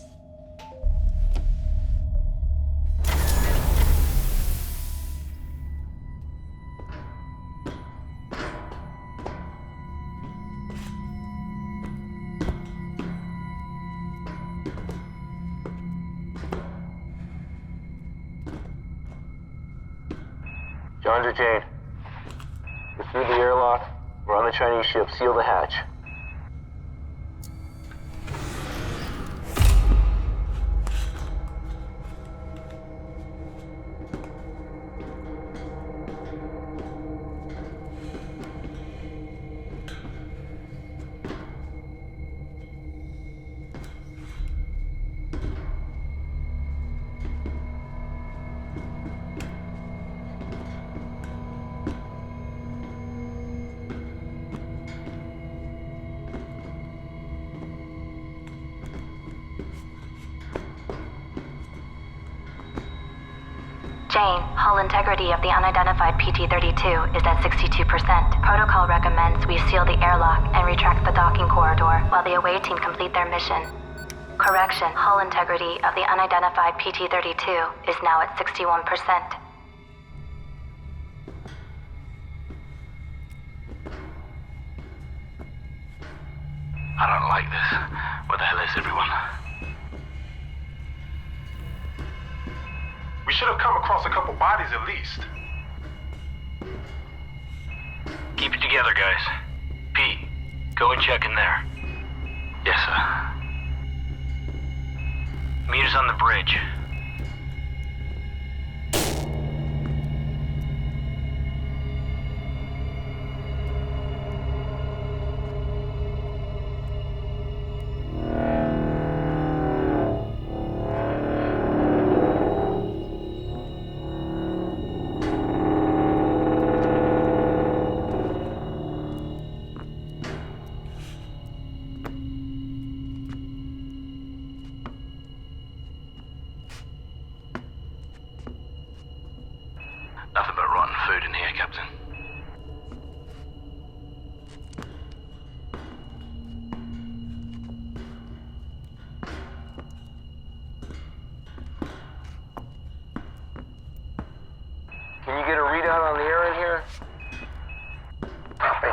John or Jane, we're through the airlock. We're on the Chinese ship. Seal the hatch. Jane, hull integrity of the unidentified PT-32 is at 62%. Protocol recommends we seal the airlock and retract the docking corridor while the away team complete their mission. Correction, hull integrity of the unidentified PT-32 is now at 61%. I don't like this. Where the hell is everyone? We should have come across a couple bodies at least. Keep it together, guys. Pete, go and check in there. Yes, sir. Meet us on the bridge. Nothing but rotten food in here, Captain. Can you get a readout on the air in here? Copy.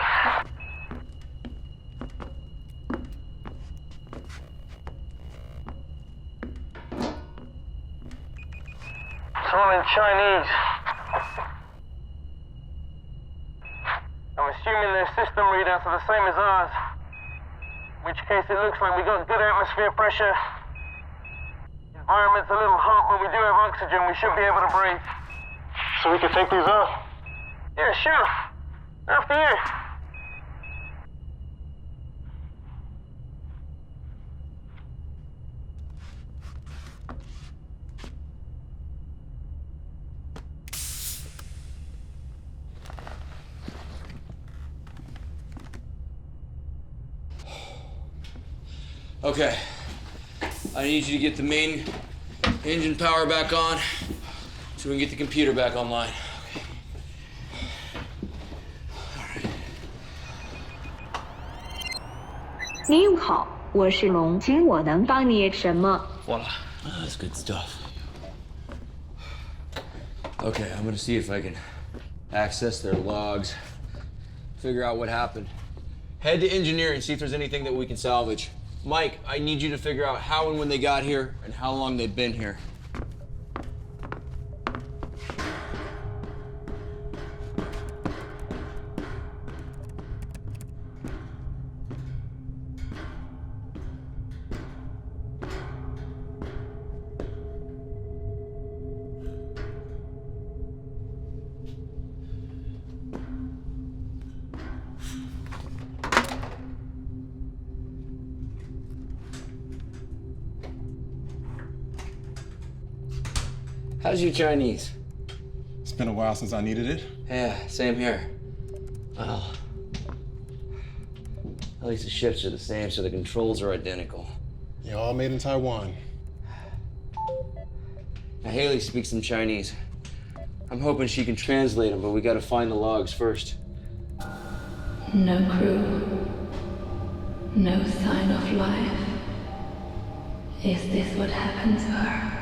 Someone in Chinese. I'm assuming their system readouts are the same as ours. In which case it looks like we got good atmosphere pressure. Environment's a little hot, but we do have oxygen. We should be able to breathe. So we can take these off? Yeah, sure. After you. Okay. I need you to get the main engine power back on so we can get the computer back online. Okay. 您好，我是龙，请我能帮你什么？ Voila. That's good stuff. Okay, I'm gonna see if I can access their logs, figure out what happened. Head to engineering, see if there's anything that we can salvage. Mike, I need you to figure out how and when they got here and how long they've been here. How's your Chinese? It's been a while since I needed it. Yeah, same here. Well, at least the ships are the same, so the controls are identical. Yeah, all made in Taiwan. Now, Haley speaks some Chinese. I'm hoping she can translate them, but we gotta find the logs first. No crew. No sign of life. Is this what happened to her?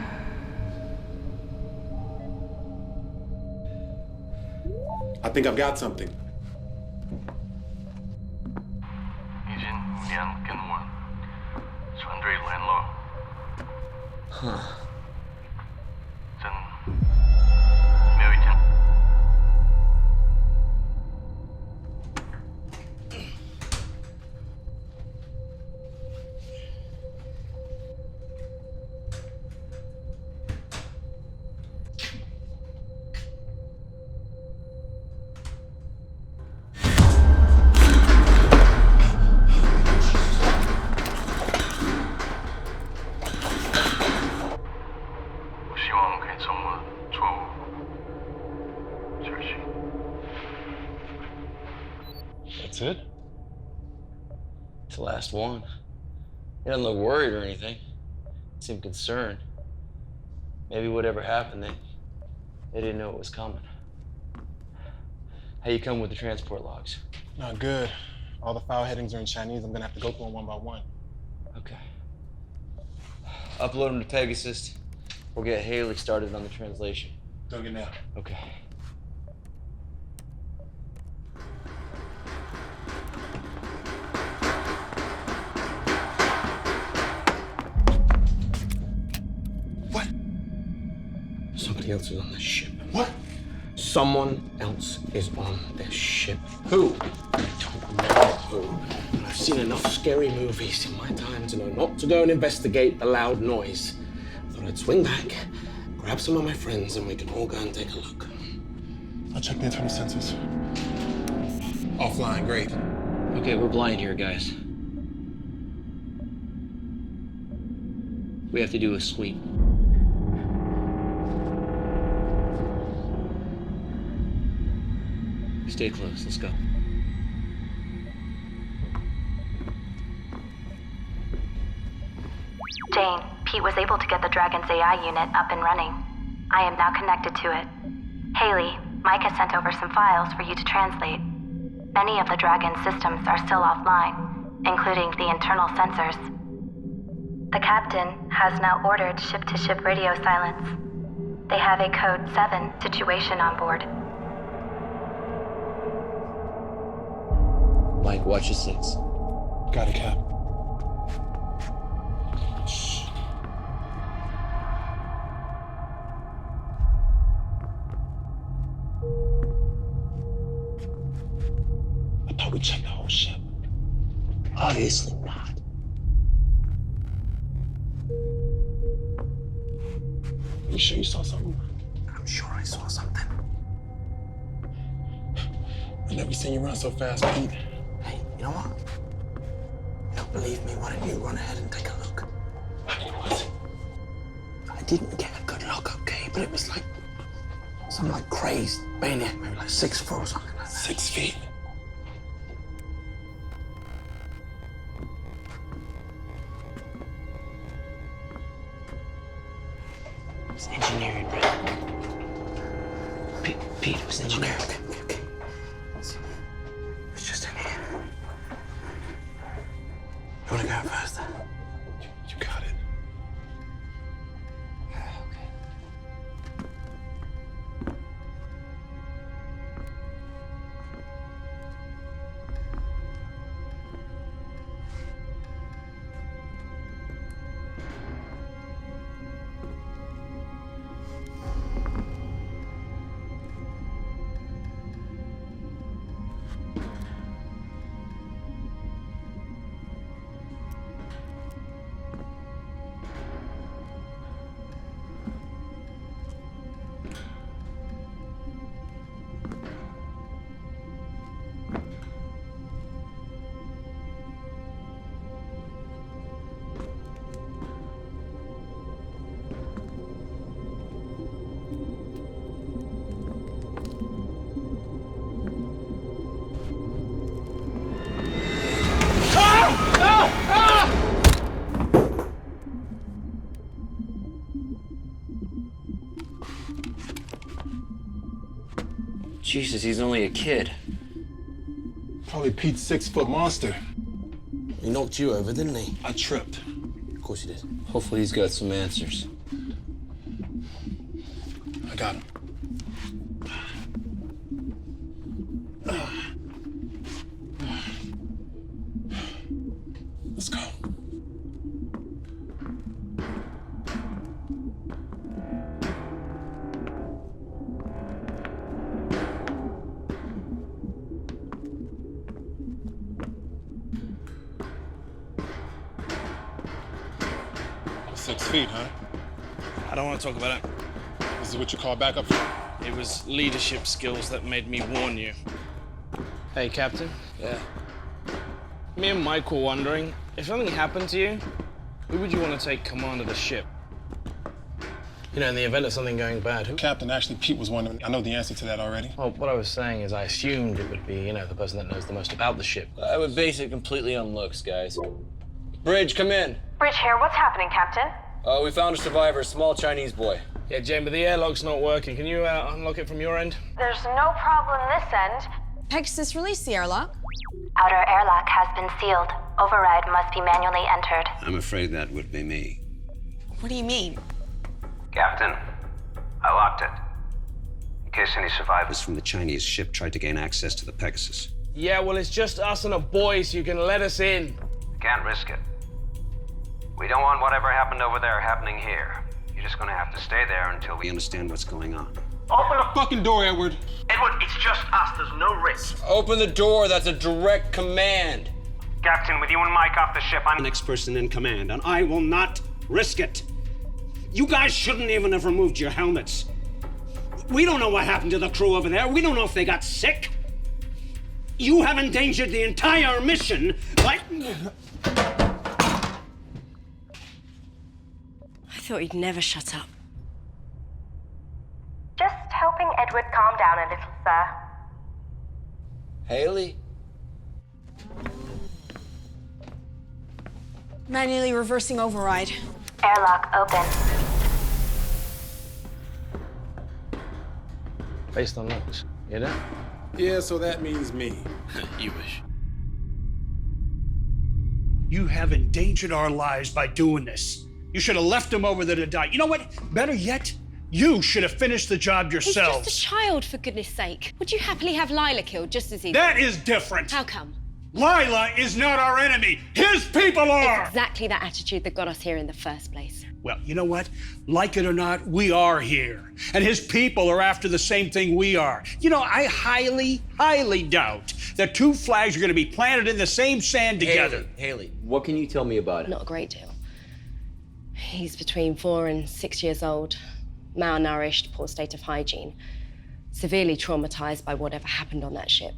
I think I've got something. Huh. That's it? It's the last one. He doesn't look worried or anything. Seemed concerned. Maybe whatever happened, they didn't know it was coming. How you come with the transport logs? Not good. All the file headings are in Chinese. I'm gonna have to go through them one by one. Okay. Upload them to Pegasus. We'll get Haley started on the translation. Doing it now. Okay. Somebody else is on this ship. What? Someone else is on this ship. Who? I don't know who. And I've seen enough scary movies in my time to know not to go and investigate the loud noise. I thought I'd swing back, grab some of my friends, and we can all go and take a look. I'll check the internal sensors. Offline, great. Okay, we're blind here, guys. We have to do a sweep. Stay close, let's go. Jane, Pete was able to get the Dragon's AI unit up and running. I am now connected to it. Haley, Mike has sent over some files for you to translate. Many of the Dragon's systems are still offline, including the internal sensors. The captain has now ordered ship-to-ship radio silence. They have a Code 7 situation on board. Mike, watch your 6. Got it, Cap. I thought we checked the whole ship. Obviously not. You sure you saw something? I'm sure I saw something. I never seen you run so fast, Pete. Hey, you know what? You don't believe me? Why don't you run ahead and take a look? I didn't get a good look, okay? But it was like some like crazed maniac, maybe like 6 foot or something like that. 6 feet. It's engineering, right? Pete, it was engineering. Okay. It's just in here. You wanna go out first? You got it. Jesus, he's only a kid. Probably Pete's 6-foot monster. He knocked you over, didn't he? I tripped. Of course he did. Hopefully he's got some answers. I got him. Let's go. Six feet, huh? I don't want to talk about it. This is what you call backup? It was leadership skills that made me warn you. Hey, Captain. Yeah. Me and Mike were wondering, if something happened to you, who would you want to take command of the ship? You know, in the event of something going bad, who? Captain, actually, Pete was one. I know the answer to that already. Well, what I was saying is I assumed it would be, you know, the person that knows the most about the ship. I would base it completely on looks, guys. Bridge, come in. Bridge here. What's happening, Captain? We found a survivor, a small Chinese boy. Yeah, Jane, but the airlock's not working. Can you unlock it from your end? There's no problem this end. Pegasus, release the airlock. Outer airlock has been sealed. Override must be manually entered. I'm afraid that would be me. What do you mean? Captain, I locked it. In case any survivors from the Chinese ship tried to gain access to the Pegasus. Yeah, well, it's just us and a boy, so you can let us in. Can't risk it. We don't want whatever happened over there happening here. You're just gonna have to stay there until we understand what's going on. Open the fucking door, Edward. Edward, it's just us. There's no risk. Open the door. That's a direct command. Captain, with you and Mike off the ship, I'm... The next person in command, and I will not risk it. You guys shouldn't even have removed your helmets. We don't know what happened to the crew over there. We don't know if they got sick. You have endangered the entire mission by... I thought you'd never shut up. Just helping Edward calm down a little, sir. Haley? Manually reversing override. Airlock open. Based on looks, you know? Yeah, so that means me. You wish. You have endangered our lives by doing this. You should have left him over there to die. You know what? Better yet, you should have finished the job yourselves. He's just a child, for goodness sake. Would you happily have Lila killed just as easily? That is different. How come? Lila is not our enemy. His people are! It's exactly that attitude that got us here in the first place. Well, you know what? Like it or not, we are here. And his people are after the same thing we are. You know, I highly, highly doubt that two flags are going to be planted in the same sand together. Haley, what can you tell me about it? Not a great deal. He's between 4 and 6 years old, malnourished, poor state of hygiene, severely traumatized by whatever happened on that ship,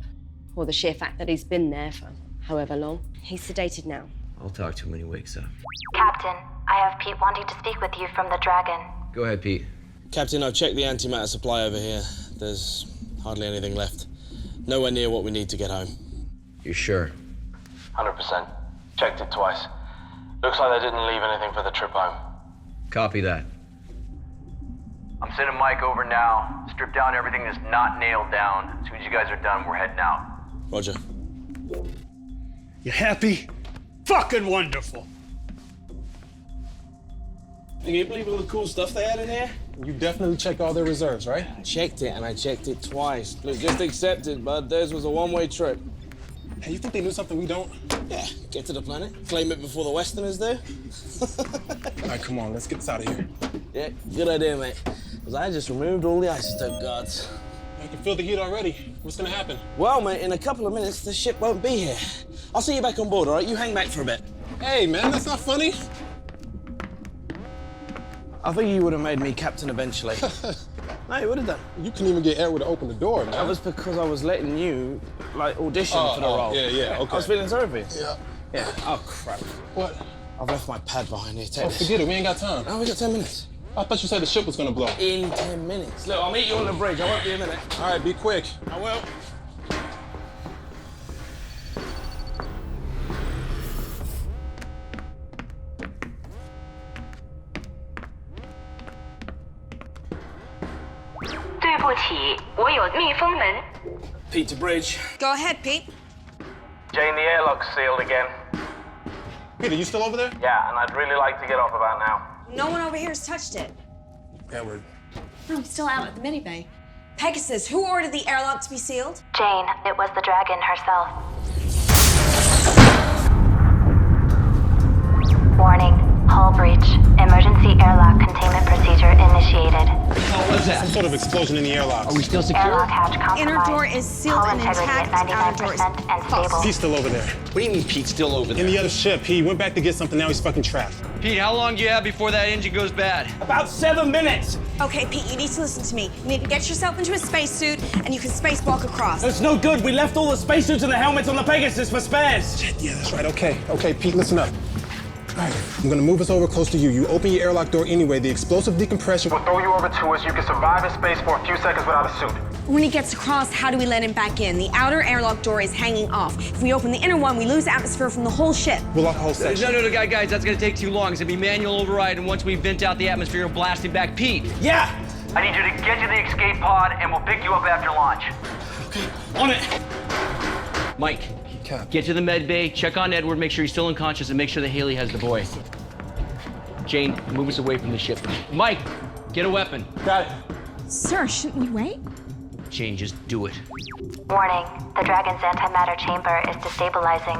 or the sheer fact that he's been there for however long. He's sedated now. I'll talk to him when he wakes up. Captain, I have Pete wanting to speak with you from the Dragon. Go ahead, Pete. Captain, I've checked the antimatter supply over here. There's hardly anything left. Nowhere near what we need to get home. You sure? 100%. Checked it twice. Looks like they didn't leave anything for the trip home. Copy that. I'm sending Mike over now. Strip down everything that's not nailed down. As soon as you guys are done, we're heading out. Roger. You happy? Fucking wonderful. Can you believe all the cool stuff they had in here? You definitely checked all their reserves, right? I checked it, and I checked it twice. Look, just accept it, bud. Theirs was a one-way trip. Hey, you think they knew something we don't? Yeah, get to the planet, claim it before the Westerners do. All right, come on, let's get this out of here. Yeah, good idea, mate. Because I just removed all the isotope guards. I can feel the heat already. What's gonna happen? Well, mate, in a couple of minutes, the ship won't be here. I'll see you back on board, all right? You hang back for a bit. Hey, man, that's not funny. I think you would have made me captain eventually. No, you would have done. You couldn't even get Edward to open the door, man. That was because I was letting you, like, audition for the role. Yeah, okay. I was feeling sorry for you. Yeah. Yeah. Oh, crap. What? I've left my pad behind here. Take this. Forget it. We ain't got time. No, we got 10 minutes. I thought you said the ship was gonna blow. In 10 minutes. Look, I'll meet you on the bridge. I won't be a minute. All right, be quick. I will. Do 物体，我有密封门。 Pete to bridge. Go ahead, Pete. Jane, the airlock's sealed again. Peter, you still over there? Yeah, and I'd really like to get off about now. No one over here has touched it. Edward. No, I'm still out at the mini-bay. Pegasus, who ordered the airlock to be sealed? Jane, it was the dragon herself. Warning, hull breach. Emergency airlock containment procedure initiated. What was that? Some sort of explosion in the airlock. Are we still secure? Airlock hatch compromised. Inner door is sealed Hull and integrity intact. at Outer door is 99% and stable. He's still over there. What do you mean Pete's still over there? In the other ship. He went back to get something, now he's fucking trapped. Pete, how long do you have before that engine goes bad? About 7 minutes. Okay, Pete, you need to listen to me. You need to get yourself into a spacesuit, and you can spacewalk across. That's no good. We left all the spacesuits and the helmets on the Pegasus for spares. Shit, yeah, that's right. Okay, Pete, listen up. All right, I'm gonna move us over close to you. You open your airlock door anyway. The explosive decompression will throw you over to us. You can survive in space for a few seconds without a suit. When he gets across, how do we let him back in? The outer airlock door is hanging off. If we open the inner one, we lose atmosphere from the whole ship. We'll lock the whole section. No, guys, that's gonna take too long. It's gonna be manual override, and once we vent out the atmosphere, we'll blast it back. Pete! Yeah! I need you to get to the escape pod, and we'll pick you up after launch. Okay, on it. Mike, get to the med bay, check on Edward, make sure he's still unconscious, and make sure that Haley has the boy. Jane, move us away from the ship. Mike, get a weapon. Got it. Sir, shouldn't we wait? Jane, just do it. Warning, the Dragon's antimatter chamber is destabilizing.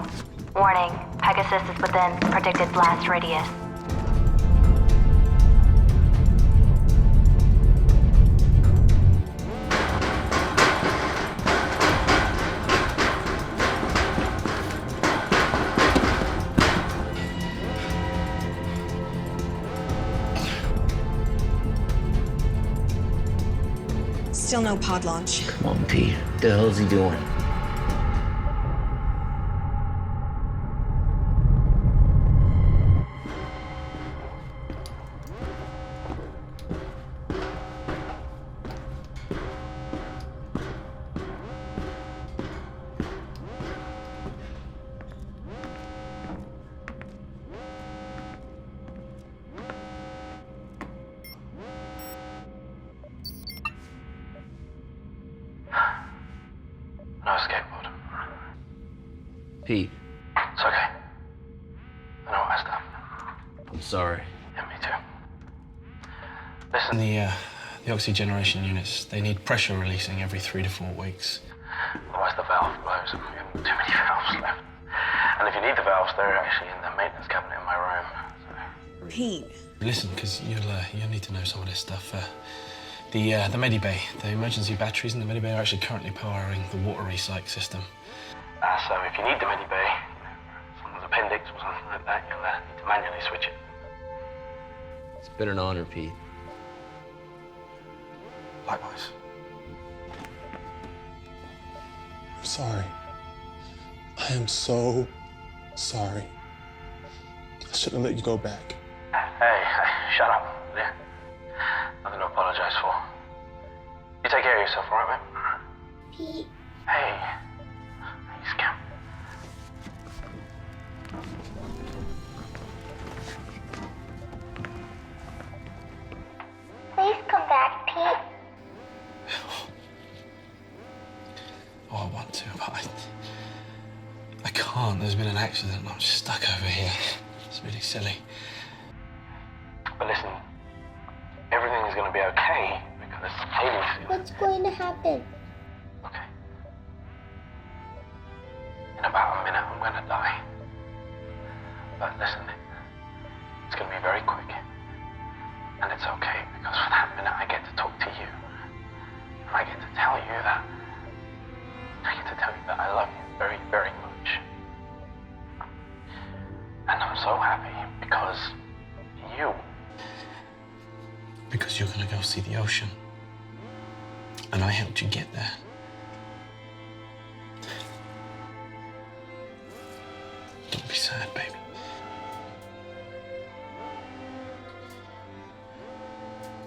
Warning, Pegasus is within predicted blast radius. Still no pod launch. Come on, Pete. What the hell is he doing? No escape pod. Pete, It's okay. I know what I done. I'm sorry. Yeah, me too. Listen. The oxygeneration units, they need pressure releasing every 3 to 4 weeks. Otherwise the valve blows and we have too many valves left. And if you need the valves, they're actually in the maintenance cabinet in my room. So. Pete. Listen, because you'll need to know some of this stuff. The Medibay, the emergency batteries in the Medibay are actually currently powering the water recycle system. So if you need the Medibay, someone's appendix or something like that, you'll need to manually switch it. It's been an honor, Pete. Likewise. I'm sorry. I am so sorry. I shouldn't have let you go back. Hey, shut up, yeah? Nothing to apologize for. You take care of yourself, all right, man? Pete. Hey. Hey, scamp. Please come back, Pete. Oh, I want to, but I can't. There's been an accident and I'm just stuck over here. It's really silly. But listen, everything is going to be okay because Haley's... What's going to happen? Okay. In about a minute, I'm going to die. But listen, it's going to be very quick. And it's okay because for that minute, I get to talk to you. And I get to tell you that... I get to tell you that I love you very, very much. And I'm so happy because you... Because you're gonna go see the ocean. And I helped you get there. Don't be sad, baby.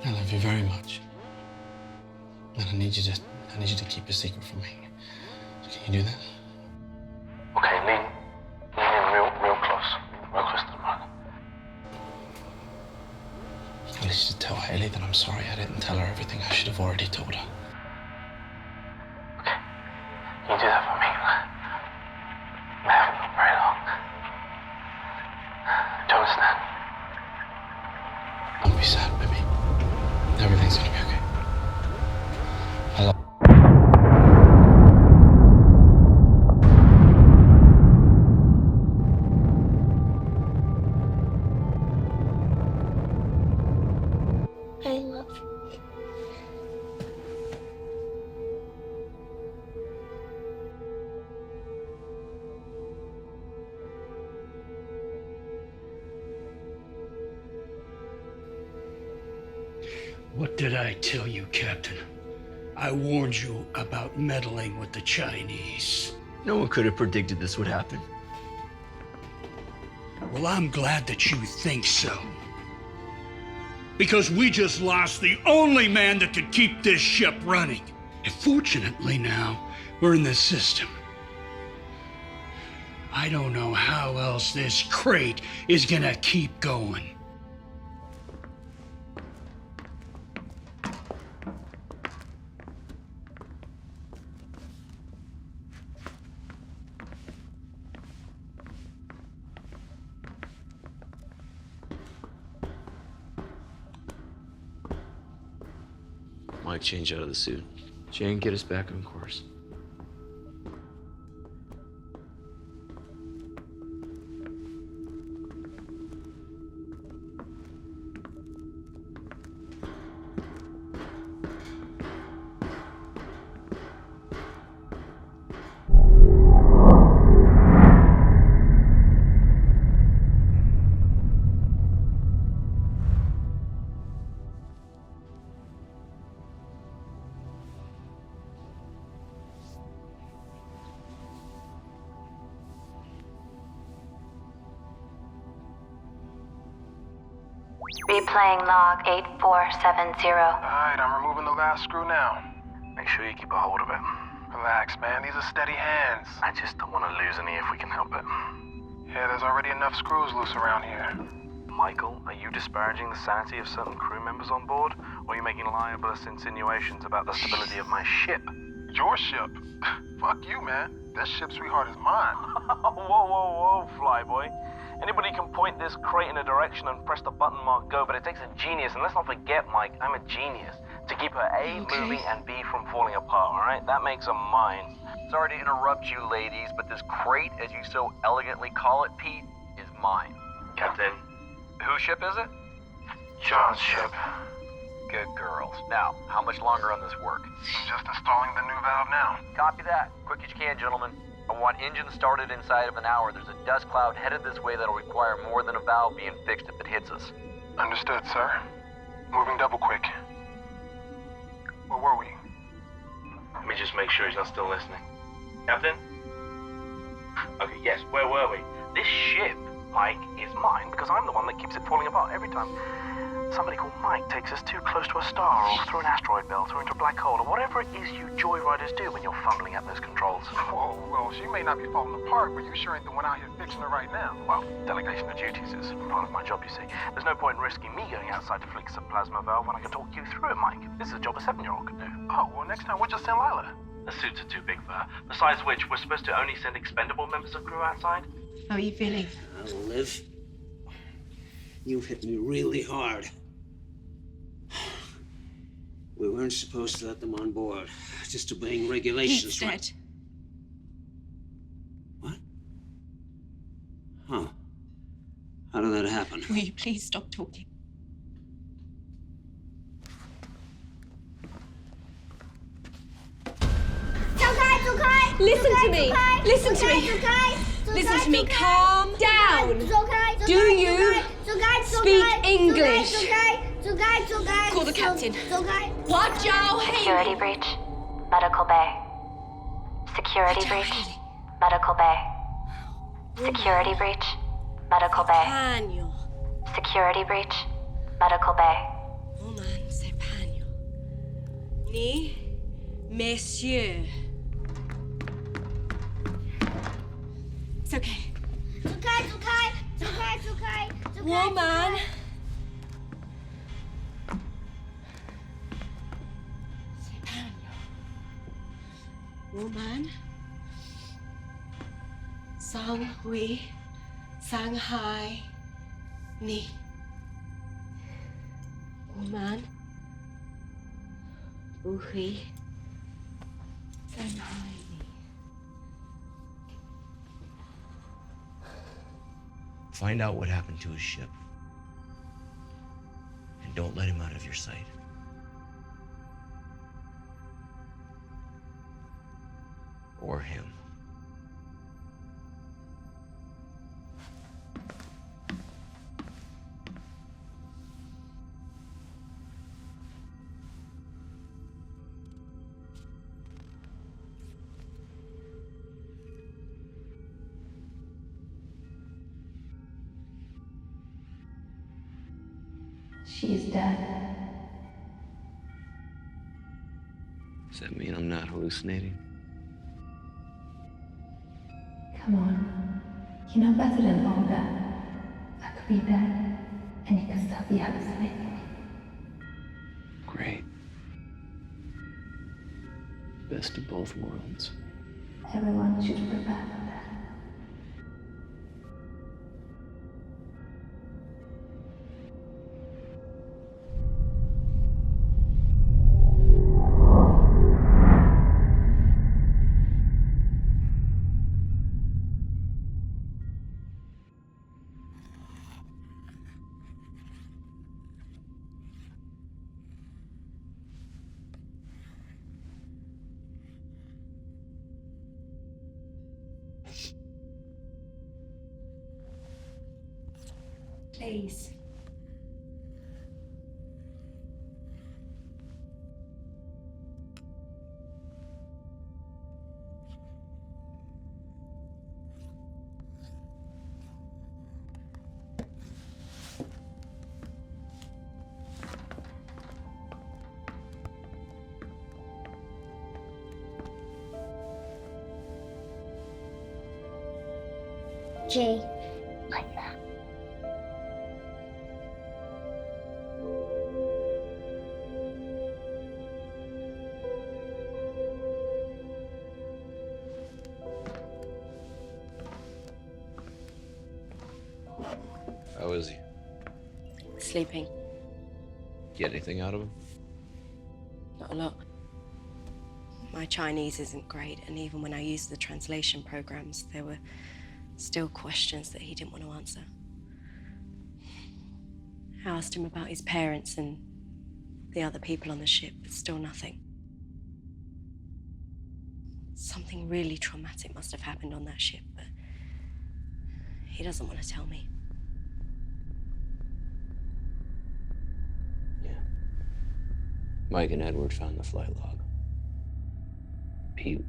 I love you very much. And I need you to keep a secret from me. So can you do that? Okay, lean in real close to the mother. I need you to tell Haley that I'm sorry I didn't tell her everything I should have already told her. Don't be sad, baby. Everything's gonna be okay. I love I love you. What did I tell you, Captain? I warned you about meddling with the Chinese. No one could have predicted this would happen. Well, I'm glad that you think so. Because we just lost the only man that could keep this ship running. And fortunately now, we're in the system. I don't know how else this crate is gonna keep going. Mike, change out of the suit. Jane, get us back on course. Replaying log 8470. Alright, I'm removing the last screw now. Make sure you keep a hold of it. Relax, man. These are steady hands. I just don't want to lose any if we can help it. Yeah, there's already enough screws loose around here. Michael, are you disparaging the sanity of certain crew members on board? Or are you making libelous insinuations about the stability of my ship? Your ship? Fuck you, man. That ship, sweetheart, is mine. Whoa, flyboy. Anybody can point this crate in a direction and press the button marked go, but it takes a genius, and let's not forget, Mike, I'm a genius, to keep her A moving and B from falling apart, alright? That makes her mine. Sorry to interrupt you, ladies, but this crate, as you so elegantly call it, Pete, is mine. Captain. Whose ship is it? John's ship. Good girls. Now, how much longer on this work? I'm just installing the new valve now. Copy that. Quick as you can, gentlemen. I want engines started inside of an hour. There's a dust cloud headed this way that'll require more than a valve being fixed if it hits us. Understood, sir. Moving double quick. Where were we? Let me just make sure he's not still listening. Captain? Okay, yes, where were we? This ship, Mike, is mine because I'm the one that keeps it falling apart every time somebody called Mike takes us too close to a star or through an asteroid belt or into a black hole or whatever it is you joyriders do when you're fumbling at those controls. Whoa, well, she may not be falling apart, but you sure ain't the one out here fixing her right now. Well, delegation of duties is part of my job, you see. There's no point in risking me going outside to fix a plasma valve when I can talk you through it, Mike. This is a job a 7-year-old could do. Oh, well, next time we'll just send Lila. The suits are too big for her. Besides which, we're supposed to only send expendable members of crew outside. How are you feeling? Liv, you hit me really hard. We weren't supposed to let them on board. Just obeying regulations. Pete's dead. What? Huh. How did that happen? Will you please stop talking? Listen to me. Listen to me. Listen to me. Calm down. Do you speak English? Call the captain. Security breach. Medical bay. Security breach. Medical bay. Security breach. Medical bay. Security breach. Medical bay. Woman, c'est Pagno. Ni, messieurs. It's okay. Woman. C'est Pagno. Woman. Sang Hui. Sang Hai. Ni. man. Buhi. So tiny. Find out what happened to his ship. And don't let him out of your sight. Or him. She is dead. Does that mean I'm not hallucinating? Come on. You know better than all that. I could be dead, and you can still be hallucinating. Great. Best of both worlds. Everyone should prepare for that. Please. Jay. How is he? Sleeping. Get anything out of him? Not a lot. My Chinese isn't great, and even when I used the translation programs, there were still questions that he didn't want to answer. I asked him about his parents and the other people on the ship, but still nothing. Something really traumatic must have happened on that ship, but he doesn't want to tell me. Mike and Edward found the flight log. Pete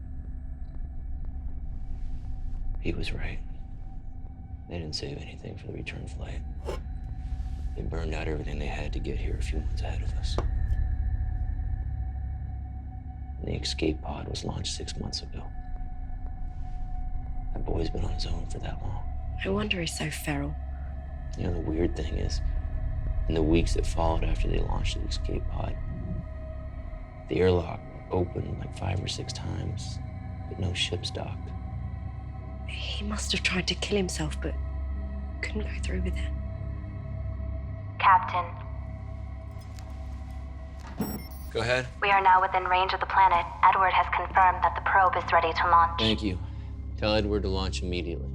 was right. They didn't save anything for the return flight. They burned out everything they had to get here a few months ahead of us. And the escape pod was launched 6 months ago. That boy's been on his own for that long. No wonder he's so feral. You know, the weird thing is, in the weeks that followed after they launched the escape pod, the airlock opened like 5 or 6 times, but no ships docked. He must have tried to kill himself, but couldn't go through with it. Captain, Go ahead. we are now within range of the planet. Edward has confirmed that the probe is ready to launch. Thank you. Tell Edward to launch immediately.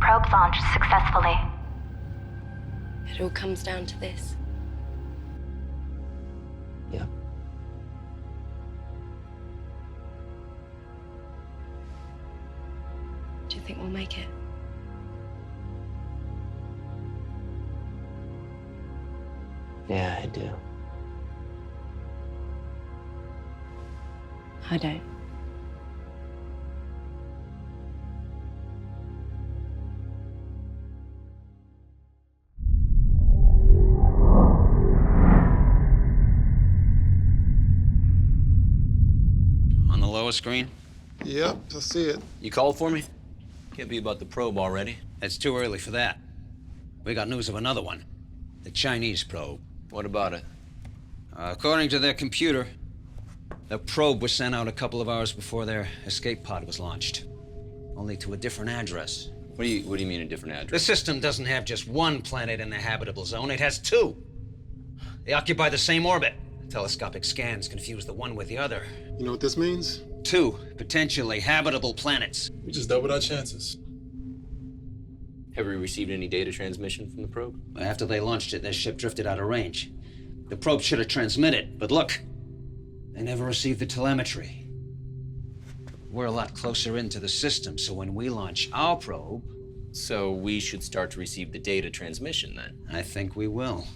Probe launched successfully. It all comes down to this. Yeah. Do you think we'll make it? Yeah, I do. I don't. On the lower screen? Yep, I see it. You called for me? Can't be about the probe already. It's too early for that. We got news of another one. The Chinese probe. What about it? According to their computer, the probe was sent out a couple of hours before their escape pod was launched. only to a different address. What do you mean a different address? The system doesn't have just one planet in the habitable zone, it has two. They occupy the same orbit. Telescopic scans confuse the one with the other. You know what this means? Two potentially habitable planets. We just doubled our chances. Have we received any data transmission from the probe? After they launched it, their ship drifted out of range. The probe should have transmitted, but look, they never received the telemetry. We're a lot closer into the system, so when we launch our probe... So we should start to receive the data transmission, then? I think we will.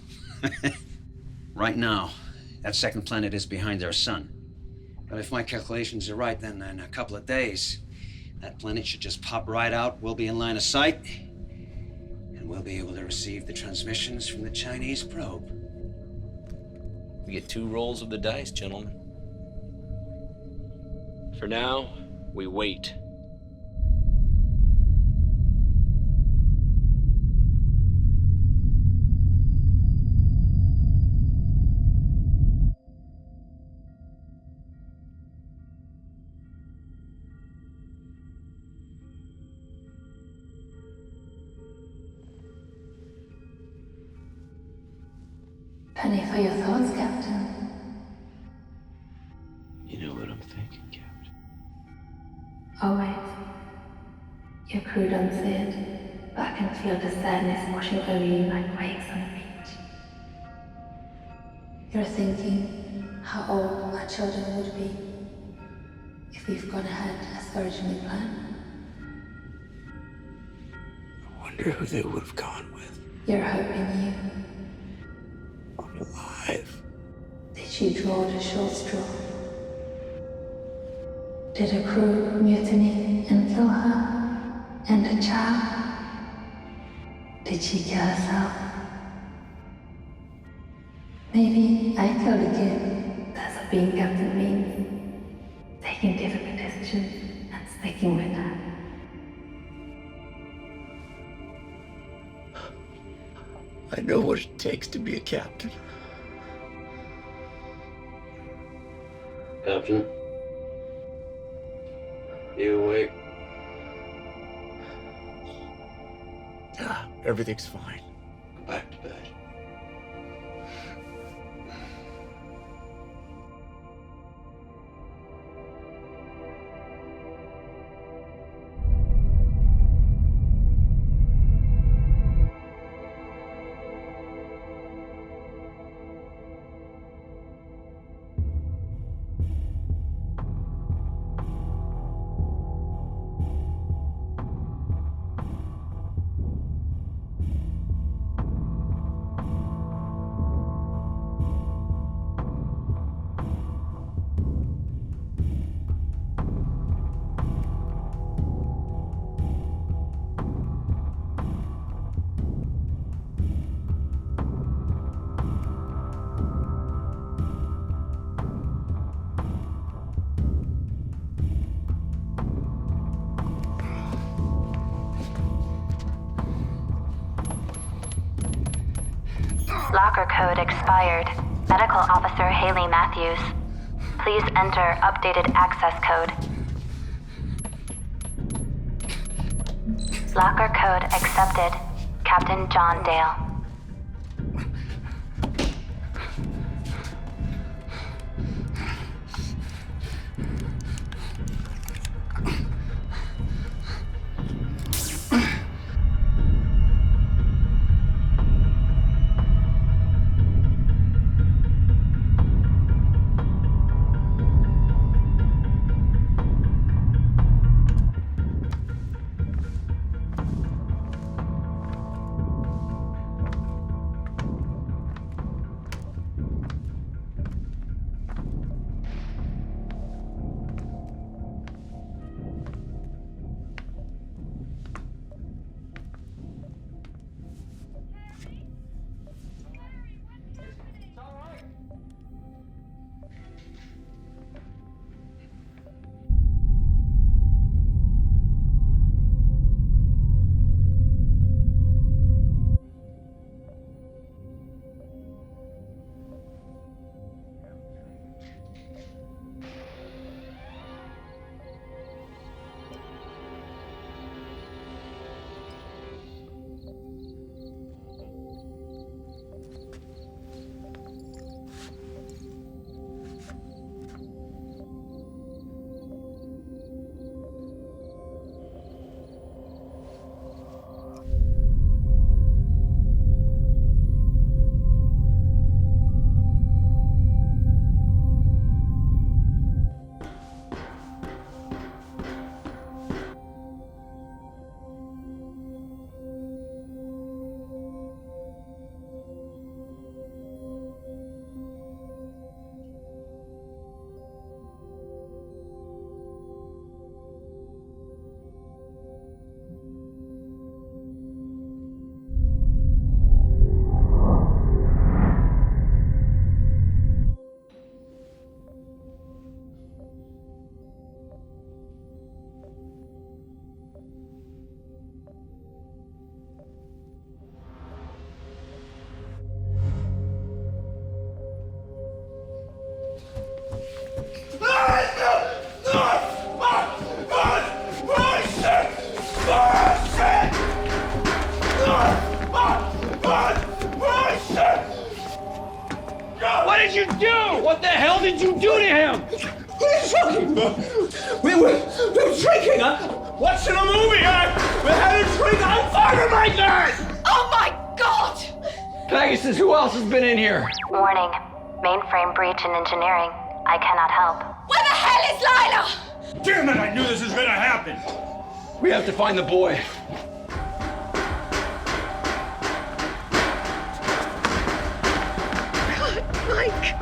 Right now, that second planet is behind our sun. But if my calculations are right, then in a couple of days, that planet should just pop right out, we'll be in line of sight, and we'll be able to receive the transmissions from the Chinese probe. We get 2 rolls of the dice, gentlemen. For now, we wait. Penny for your thoughts, Captain. You know what I'm thinking, Captain. Always. Your crew don't see it, but I can feel the sadness washing over you like waves on a beach. You're thinking how old our children would be if we've gone ahead as originally planned. I wonder who they would have gone with. You're hoping you. Alive. Did you draw the short straw? Did the crew mutiny and kill her? And the child? Did she kill herself? Maybe I killed the kid. That's what being captain means. Taking difficult decisions and sticking with that. I know what it takes to be a captain. Captain? You awake? Ah, everything's fine. Go back to bed. Locker code expired. Medical Officer Haley Matthews. Please enter updated access code. Locker code accepted. Captain John Dale. What the hell did you do to him? What are you talking about? We're drinking, huh? What's in a movie, huh? We're having a drink on fire like that! Oh my God! Pegasus, who else has been in here? Warning. Mainframe breach in engineering. I cannot help. Where the hell is Lila? Damn it, I knew this was gonna happen. We have to find the boy. God, Mike.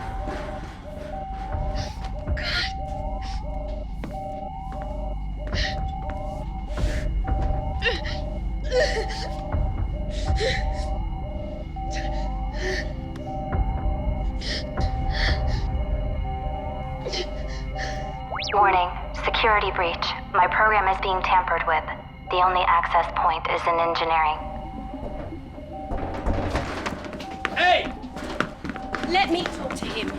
Warning. Security breach. My program is being tampered with. The only access point is in engineering. Hey! Let me talk to him.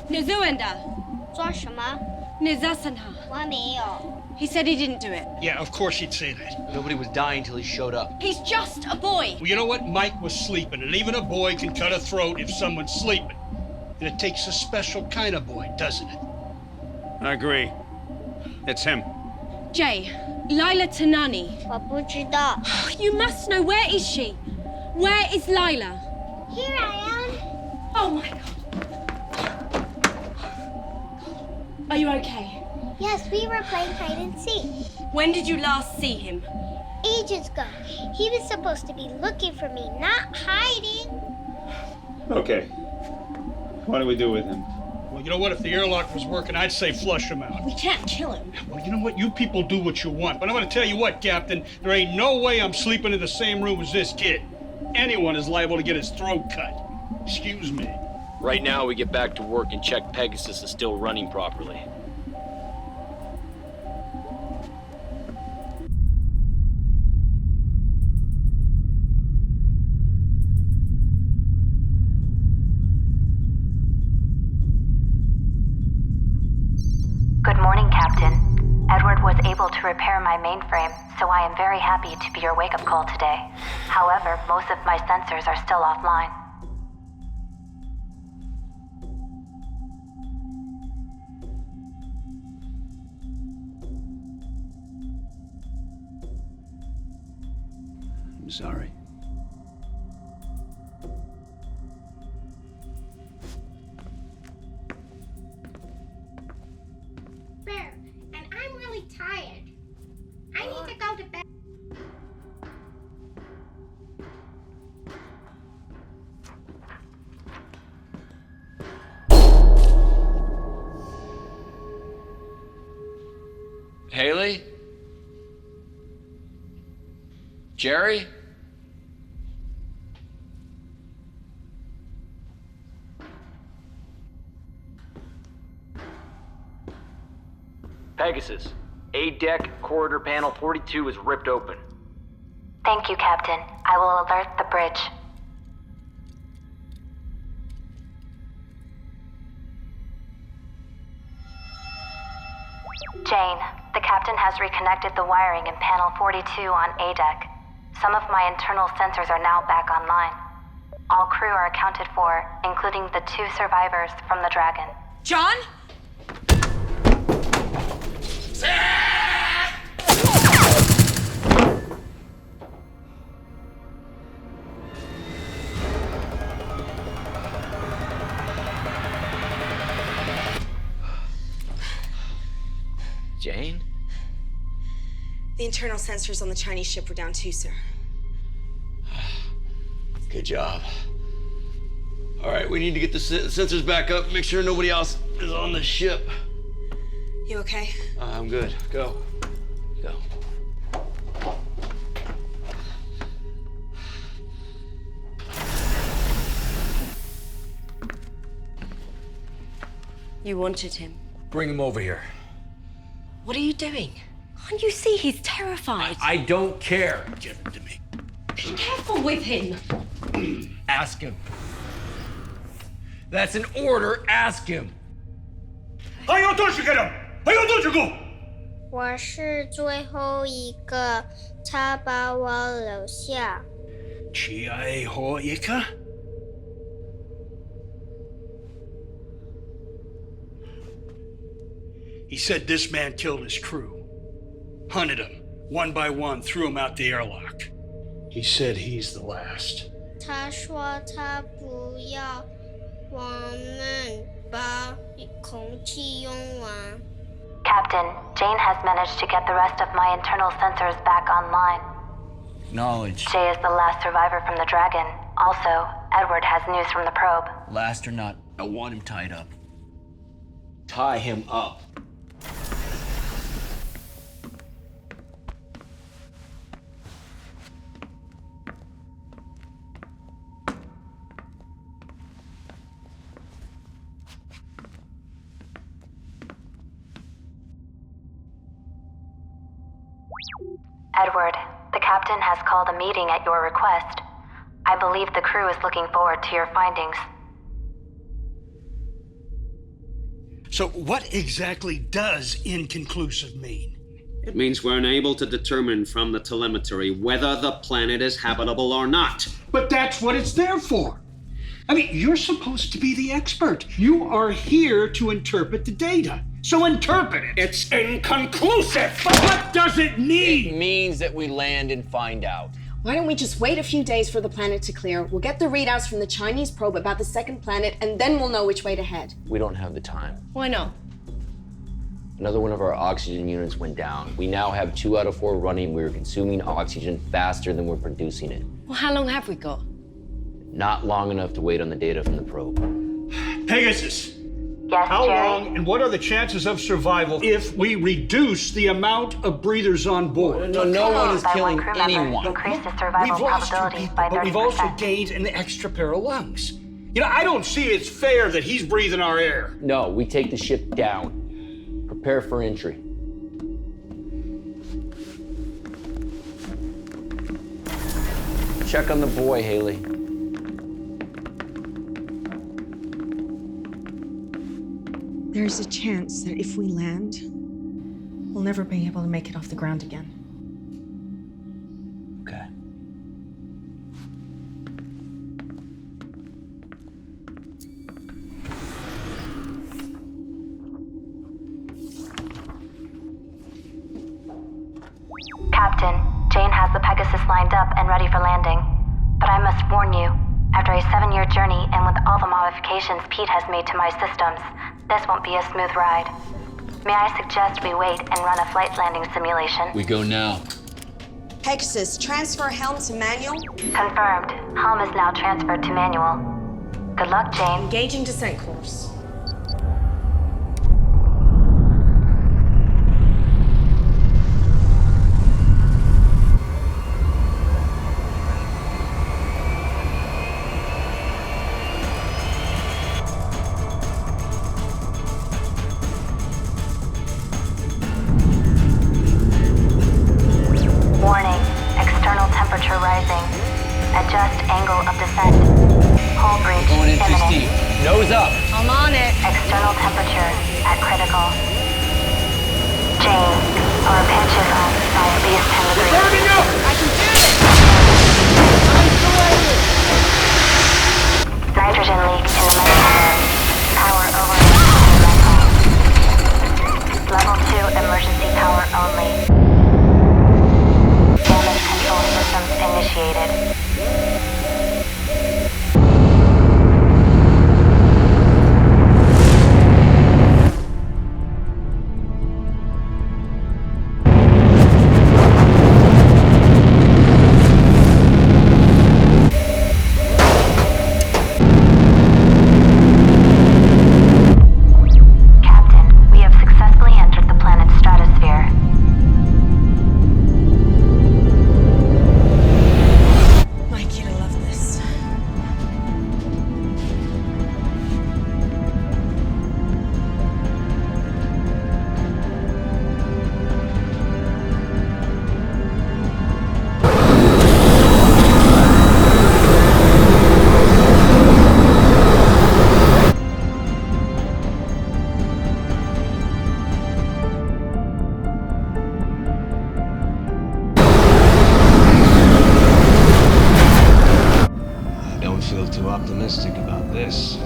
Nizuenda. 抓什么？ Nizasanha. 我没有。 He said he didn't do it. Yeah, of course he'd say that. Nobody was dying till he showed up. He's just a boy. Well, you know what? Mike was sleeping, and even a boy can cut a throat if someone's sleeping. And it takes a special kind of boy, doesn't it? I agree. It's him. Jay, Lila Tanani. 我不知道。 You must know. Where is she? Where is Lila? Here I am. Oh my God. Are you okay? Yes, we were playing hide and seek. When did you last see him? Ages ago. He was supposed to be looking for me, not hiding. Okay. What do we do with him? Well, you know what? If the airlock was working, I'd say flush him out. We can't kill him. Well, you know what? You people do what you want. But I'm going to tell you what, Captain. There ain't no way I'm sleeping in the same room as this kid. Anyone is liable to get his throat cut. Excuse me. Right now, we get back to work and check Pegasus is still running properly. Good morning, Captain. Edward was able to repair my mainframe, so I am very happy to be your wake-up call today. However, most of my sensors are still offline. I'm sorry. Bear, and I'm really tired. I need to go to bed. Haley? Jerry? Pegasus, A-deck corridor panel 42 is ripped open. Thank you, Captain. I will alert the bridge. Jane, the captain has reconnected the wiring in panel 42 on A-deck. Some of my internal sensors are now back online. All crew are accounted for, including the 2 survivors from the Dragon. John? Jane? The internal sensors on the Chinese ship were down too, sir. Good job. All right, we need to get the sensors back up, make sure nobody else is on the ship. You okay? I'm good. Go. Go. You wanted him. Bring him over here. What are you doing? Can't you see he's terrified? I don't care. Give him to me. Be careful with him. Ask him. That's an order. Ask him. 还有多少个人？还有多少个？我是最后一个，他把我留下。Chi ai ho ika? He said this man killed his crew. Hunted them, one by one, threw them out the airlock. He said he's the last. 他说他不要我们把空气用完。 Captain, Jane has managed to get the rest of my internal sensors back online. Knowledge. Jay is the last survivor from the Dragon. Also, Edward has news from the probe. Last or not, I want him tied up. Tie him up. Edward, the captain has called a meeting at your request. I believe the crew is looking forward to your findings. So what exactly does inconclusive mean? It means we're unable to determine from the telemetry whether the planet is habitable or not. But that's what it's there for. I mean, you're supposed to be the expert. You are here to interpret the data. So interpret it. It's inconclusive! But what does it mean? It means that we land and find out. Why don't we just wait a few days for the planet to clear? We'll get the readouts from the Chinese probe about the second planet, and then we'll know which way to head. We don't have the time. Why not? Another one of our oxygen units went down. We now have 2 out of 4 running. We're consuming oxygen faster than we're producing it. Well, how long have we got? Not long enough to wait on the data from the probe. Pegasus. Yes, How Jerry? long and what are the chances of survival if we reduce the amount of breathers on board? No one is By killing one crew member, anyone. increase the survival We've lost 2 probabilities people, by but we've also 30%. gained an extra pair of lungs. You know, I don't see it's fair that he's breathing our air. No, we take the ship down. Prepare for entry. Check on the boy, Haley. There's a chance that if we land, we'll never be able to make it off the ground again. Okay. Captain, Jane has the Pegasus lined up and ready for landing. But I must warn you, after a 7-year journey and with all the modifications Pete has made to my systems, this won't be a smooth ride. May I suggest we wait and run a flight landing simulation? We go now. Pegasus, transfer helm to manual. Confirmed. Helm is now transferred to manual. Good luck, Jane. Engaging descent course. Warning. External temperature rising. Adjust angle of descent. Hull breach Going in too imminent. steep. Nose up. I'm on it. External temperature at critical. Jane, our pitch is up by at least 10 degrees. Burning up! I can do it! Nitrogen leak in the metahull. Power over. Level 2 emergency power only. Damage control systems initiated. Captain, we have successfully entered the planet's stratosphere. Mike, you'd love this. I don't feel too optimistic about this.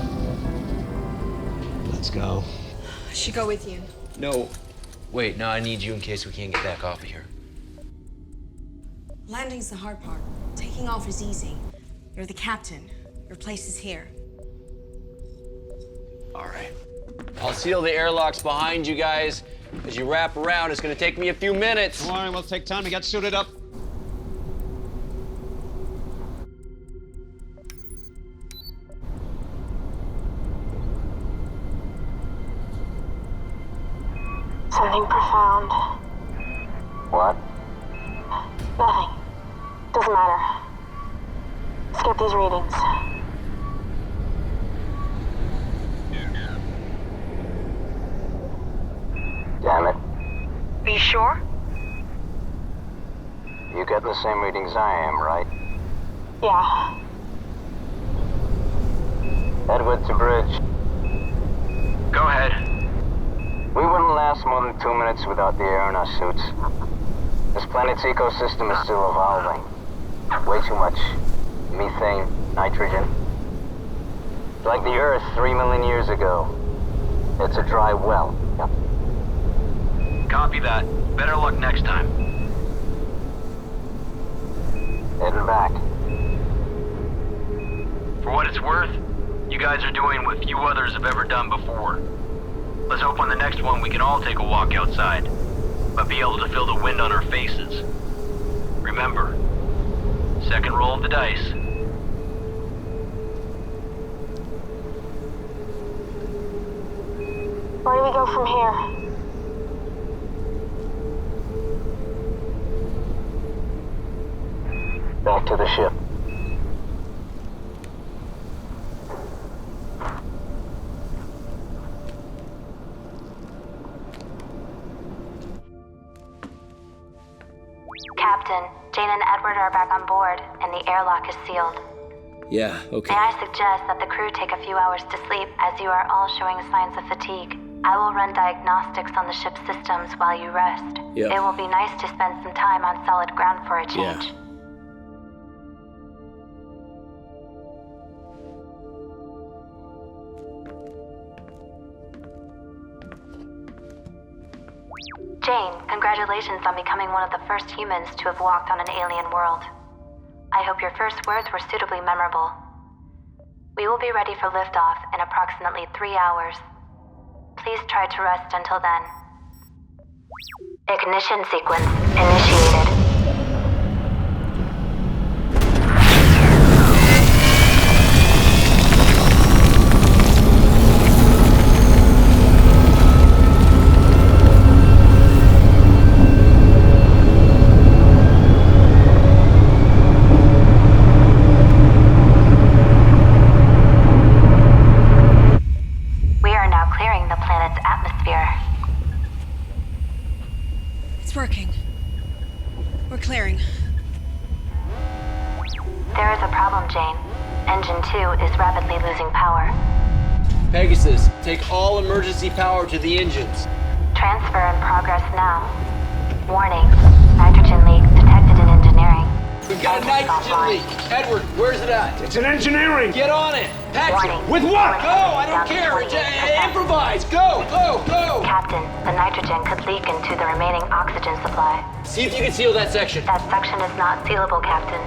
Let's go. I should go with you. No. Wait, no, I need you in case we can't get back off of here. Landing's the hard part. Taking off is easy. You're the captain. Your place is here. All right. I'll seal the airlocks behind you guys. As you wrap around, it's gonna take me a few minutes. Don't worry, we'll take time to get suited up. Something profound. What? Nothing. Doesn't matter. Skip these readings. Damn it. Are you sure? You getting the same readings I am, right? Yeah. Edward to bridge. Go ahead. We wouldn't last more than 2 minutes without the air in our suits. This planet's ecosystem is still evolving. Way too much methane, nitrogen. Like the Earth 3 million years ago. It's a dry well. Copy that. Better luck next time. Heading back. For what it's worth, you guys are doing what few others have ever done before. Let's hope on the next one we can all take a walk outside, but be able to feel the wind on our faces. Remember, second roll of the dice. Where do we go from here? Back to the ship. Captain, Jane and Edward are back on board, and the airlock is sealed. Yeah, okay. May I suggest that the crew take a few hours to sleep as you are all showing signs of fatigue? I will run diagnostics on the ship's systems while you rest. Yep. It will be nice to spend some time on solid ground for a change. Yeah. Jane, congratulations on becoming one of the first humans to have walked on an alien world. I hope your first words were suitably memorable. We will be ready for liftoff in approximately 3 hours. Please try to rest until then. Ignition sequence initiated. It's working. We're clearing. There is a problem, Jane. Engine 2 is rapidly losing power. Pegasus, take all emergency power to the engines. Transfer in progress now. Warning, nitrogen leak detected in engineering. We've got a nitrogen leak. Edward, where's it at? It's in engineering. Get on it. Patrick. With what? Go, I don't care. Improvise. Go, go, go. Captain, the nitrogen could leak into the remaining oxygen supply. See if you can seal that section. That section is not sealable, Captain.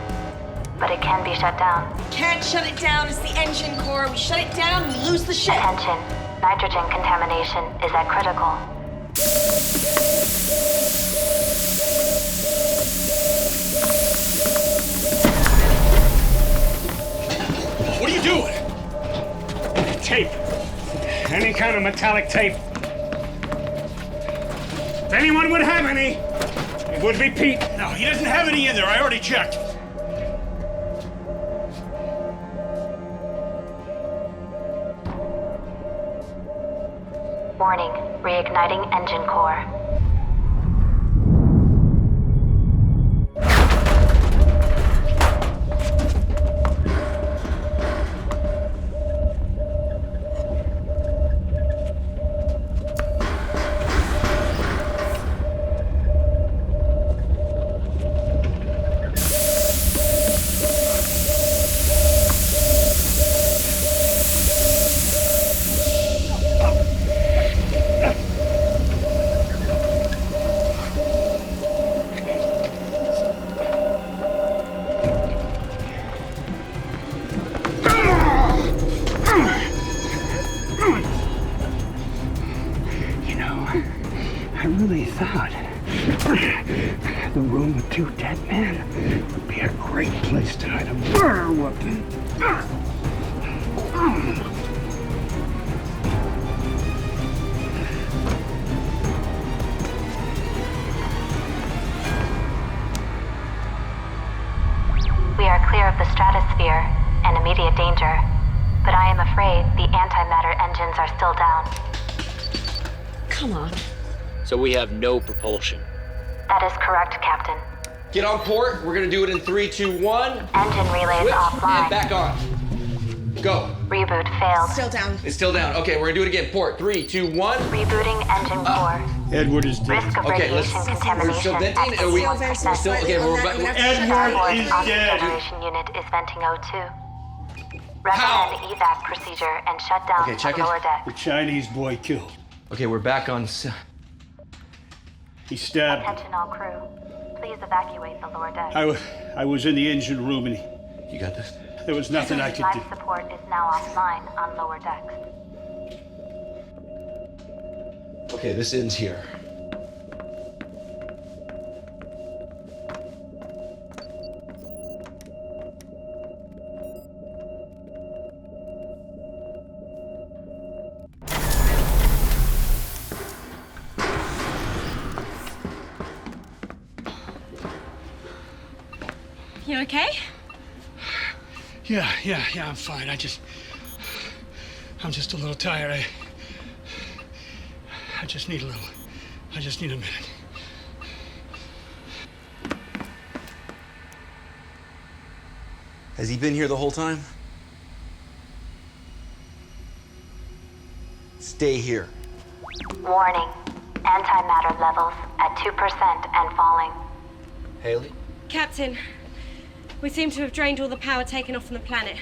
But it can be shut down. Can't shut it down. It's the engine core. We shut it down, we lose the ship. Attention. Nitrogen contamination is at critical. What are you doing? Tape. Any kind of metallic tape. If anyone would have any, it would be Pete. No, he doesn't have any in there. I already checked. Warning, reigniting engine core. really thought the room with 2 dead men would be a great place to hide a murder weapon. We are clear of the stratosphere and immediate danger, but I am afraid the antimatter engines are still down. Come on. So we have no propulsion. That is correct, Captain. Get on port. We're gonna do it in 3, 2, 1. Engine relays Switch offline. and back on. Go. Reboot failed. Still down. It's still down. Okay, we're gonna do it again. Port. 3, 2, 1. Rebooting engine core. Edward is dead. Risk of Okay, radiation we're contamination still venting. at Are we? 81%. We're still okay. We're back. Edward is dead. Generation unit is venting O2. Recommend evac procedure and shut down Okay, check the it. lower deck. The Chinese boy killed. Okay, we're back on. He stabbed. Attention all crew. Please evacuate the lower deck. I was in the engine room and You got this? there was nothing I could do. Life support is now offline on lower decks. Okay, this ends here. You okay? Yeah, I'm fine. I'm just a little tired. I just need a minute. Has he been here the whole time? Stay here. Warning. Antimatter levels at 2% and falling. Haley? Captain, we seem to have drained all the power taken off from the planet.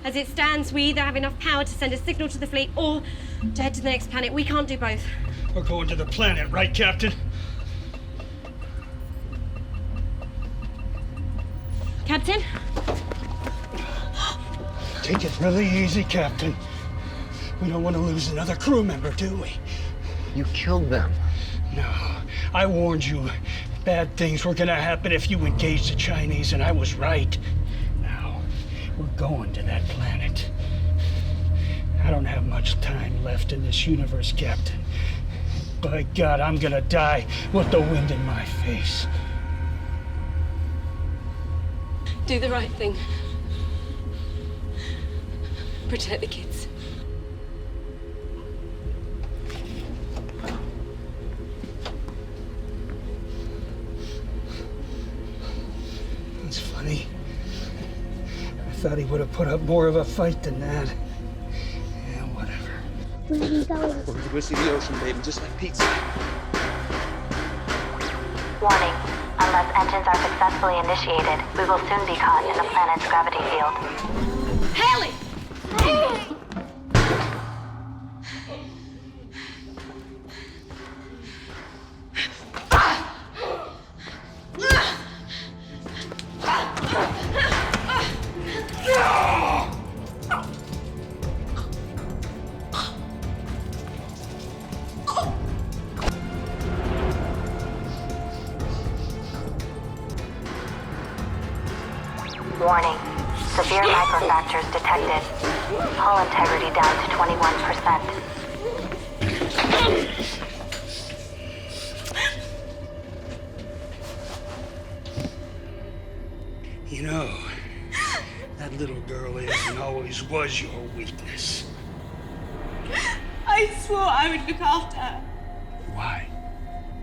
As it stands, we either have enough power to send a signal to the fleet or to head to the next planet. We can't do both. We're going to the planet, right, Captain? Captain? Take it really easy, Captain. We don't want to lose another crew member, do we? You killed them. No, I warned you. Bad things were gonna happen if you engaged the Chinese, and I was right. Now, we're going to that planet. I don't have much time left in this universe, Captain. By God, I'm gonna die with the wind in my face. Do the right thing. Protect the kids. It's funny. I thought he would have put up more of a fight than that. Yeah, whatever. We're going to go see the ocean, baby, just like Pete said. Warning. Unless engines are successfully initiated, we will soon be caught in the planet's gravity field. Haley! Warning. Severe microfractures detected. Hull integrity down to 21%. You know, that little girl is and always was your weakness. I swore I would look after her. Why?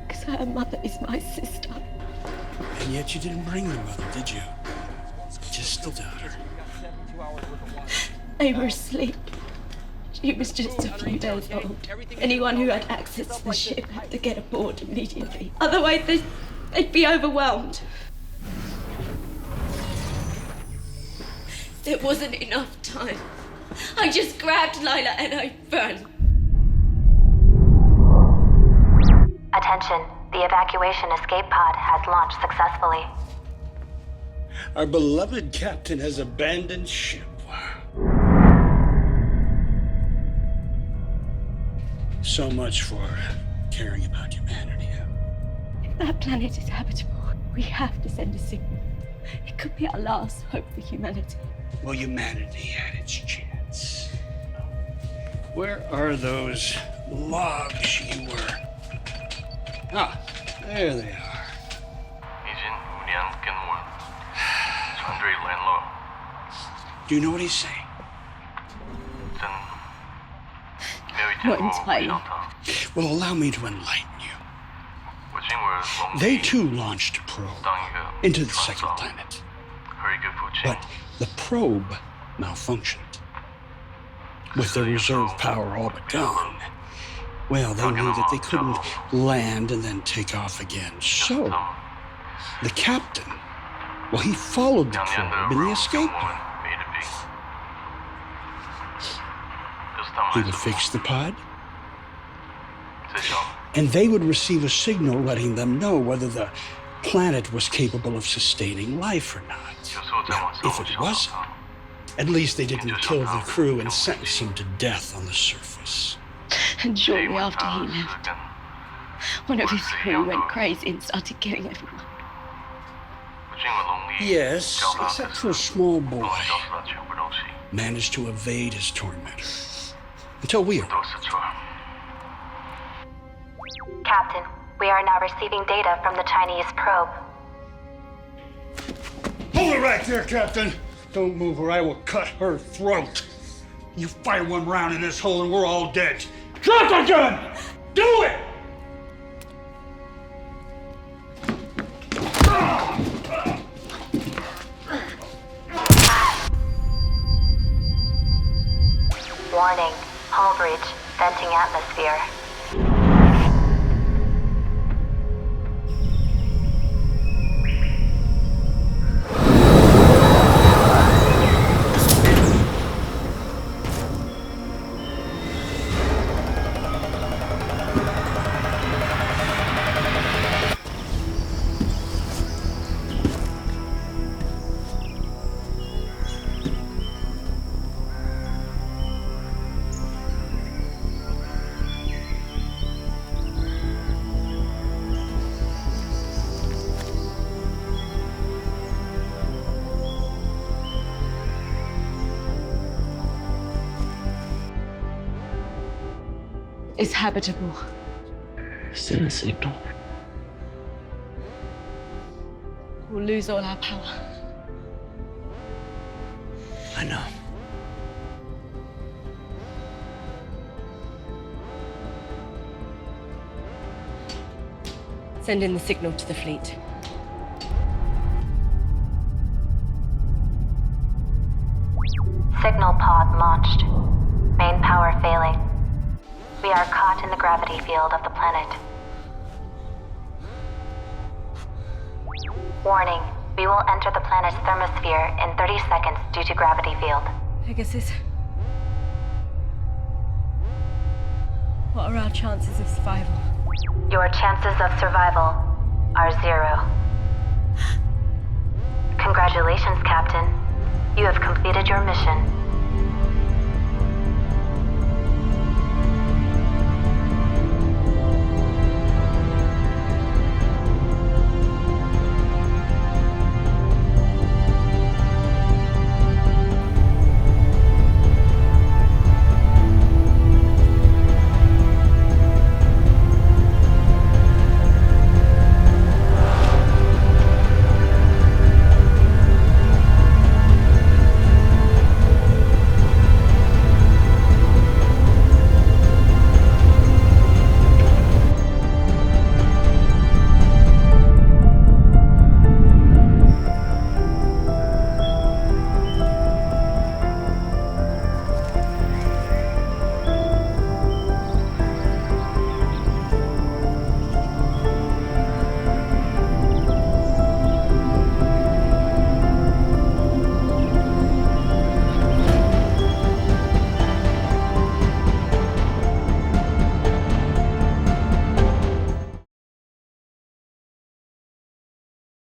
Because her mother is my sister. And yet you didn't bring your mother, did you? Just the daughter. They were asleep. She was just a few days old. Anyone who had access to the ship had to get aboard immediately. Otherwise, they'd be overwhelmed. There wasn't enough time. I just grabbed Lila and I ran. Attention. The evacuation escape pod has launched successfully. Our beloved captain has abandoned ship. So much for caring about humanity, huh? That planet is habitable. We have to send a signal. It could be our last hope for humanity. Well, humanity had its chance. Where are those logs you were? Ah, there they are. Do you know what he's saying? Not entirely. Well, allow me to enlighten you. They too launched a probe into the second planet. But the probe malfunctioned. With their reserve power all but gone, well, they knew that they couldn't land and then take off again. So, the captain, well, he followed the probe in the escape pod. He would fix the pod, and they would receive a signal letting them know whether the planet was capable of sustaining life or not. Now, if it wasn't, at least they didn't kill the crew and sentence them to death on the surface. And shortly after he left, one of his crew went crazy and started killing everyone. Yes, except for a small boy. Managed to evade his tormentor. Until we arrived. Captain, we are now receiving data from the Chinese probe. Hold it right there, Captain. Don't move or I will cut her throat. You fire one round in this hole and we're all dead. Drop the gun! Do it! Warning, hull breach, venting atmosphere. It's habitable. Send a signal. We'll lose all our power. I know. Send in the signal to the fleet. Signal pod launched. Main power failing. We are caught in the gravity field of the planet. Warning, we will enter the planet's thermosphere in 30 seconds due to gravity field. Pegasus. What are our chances of survival? Your chances of survival are 0. Congratulations, Captain. You have completed your mission.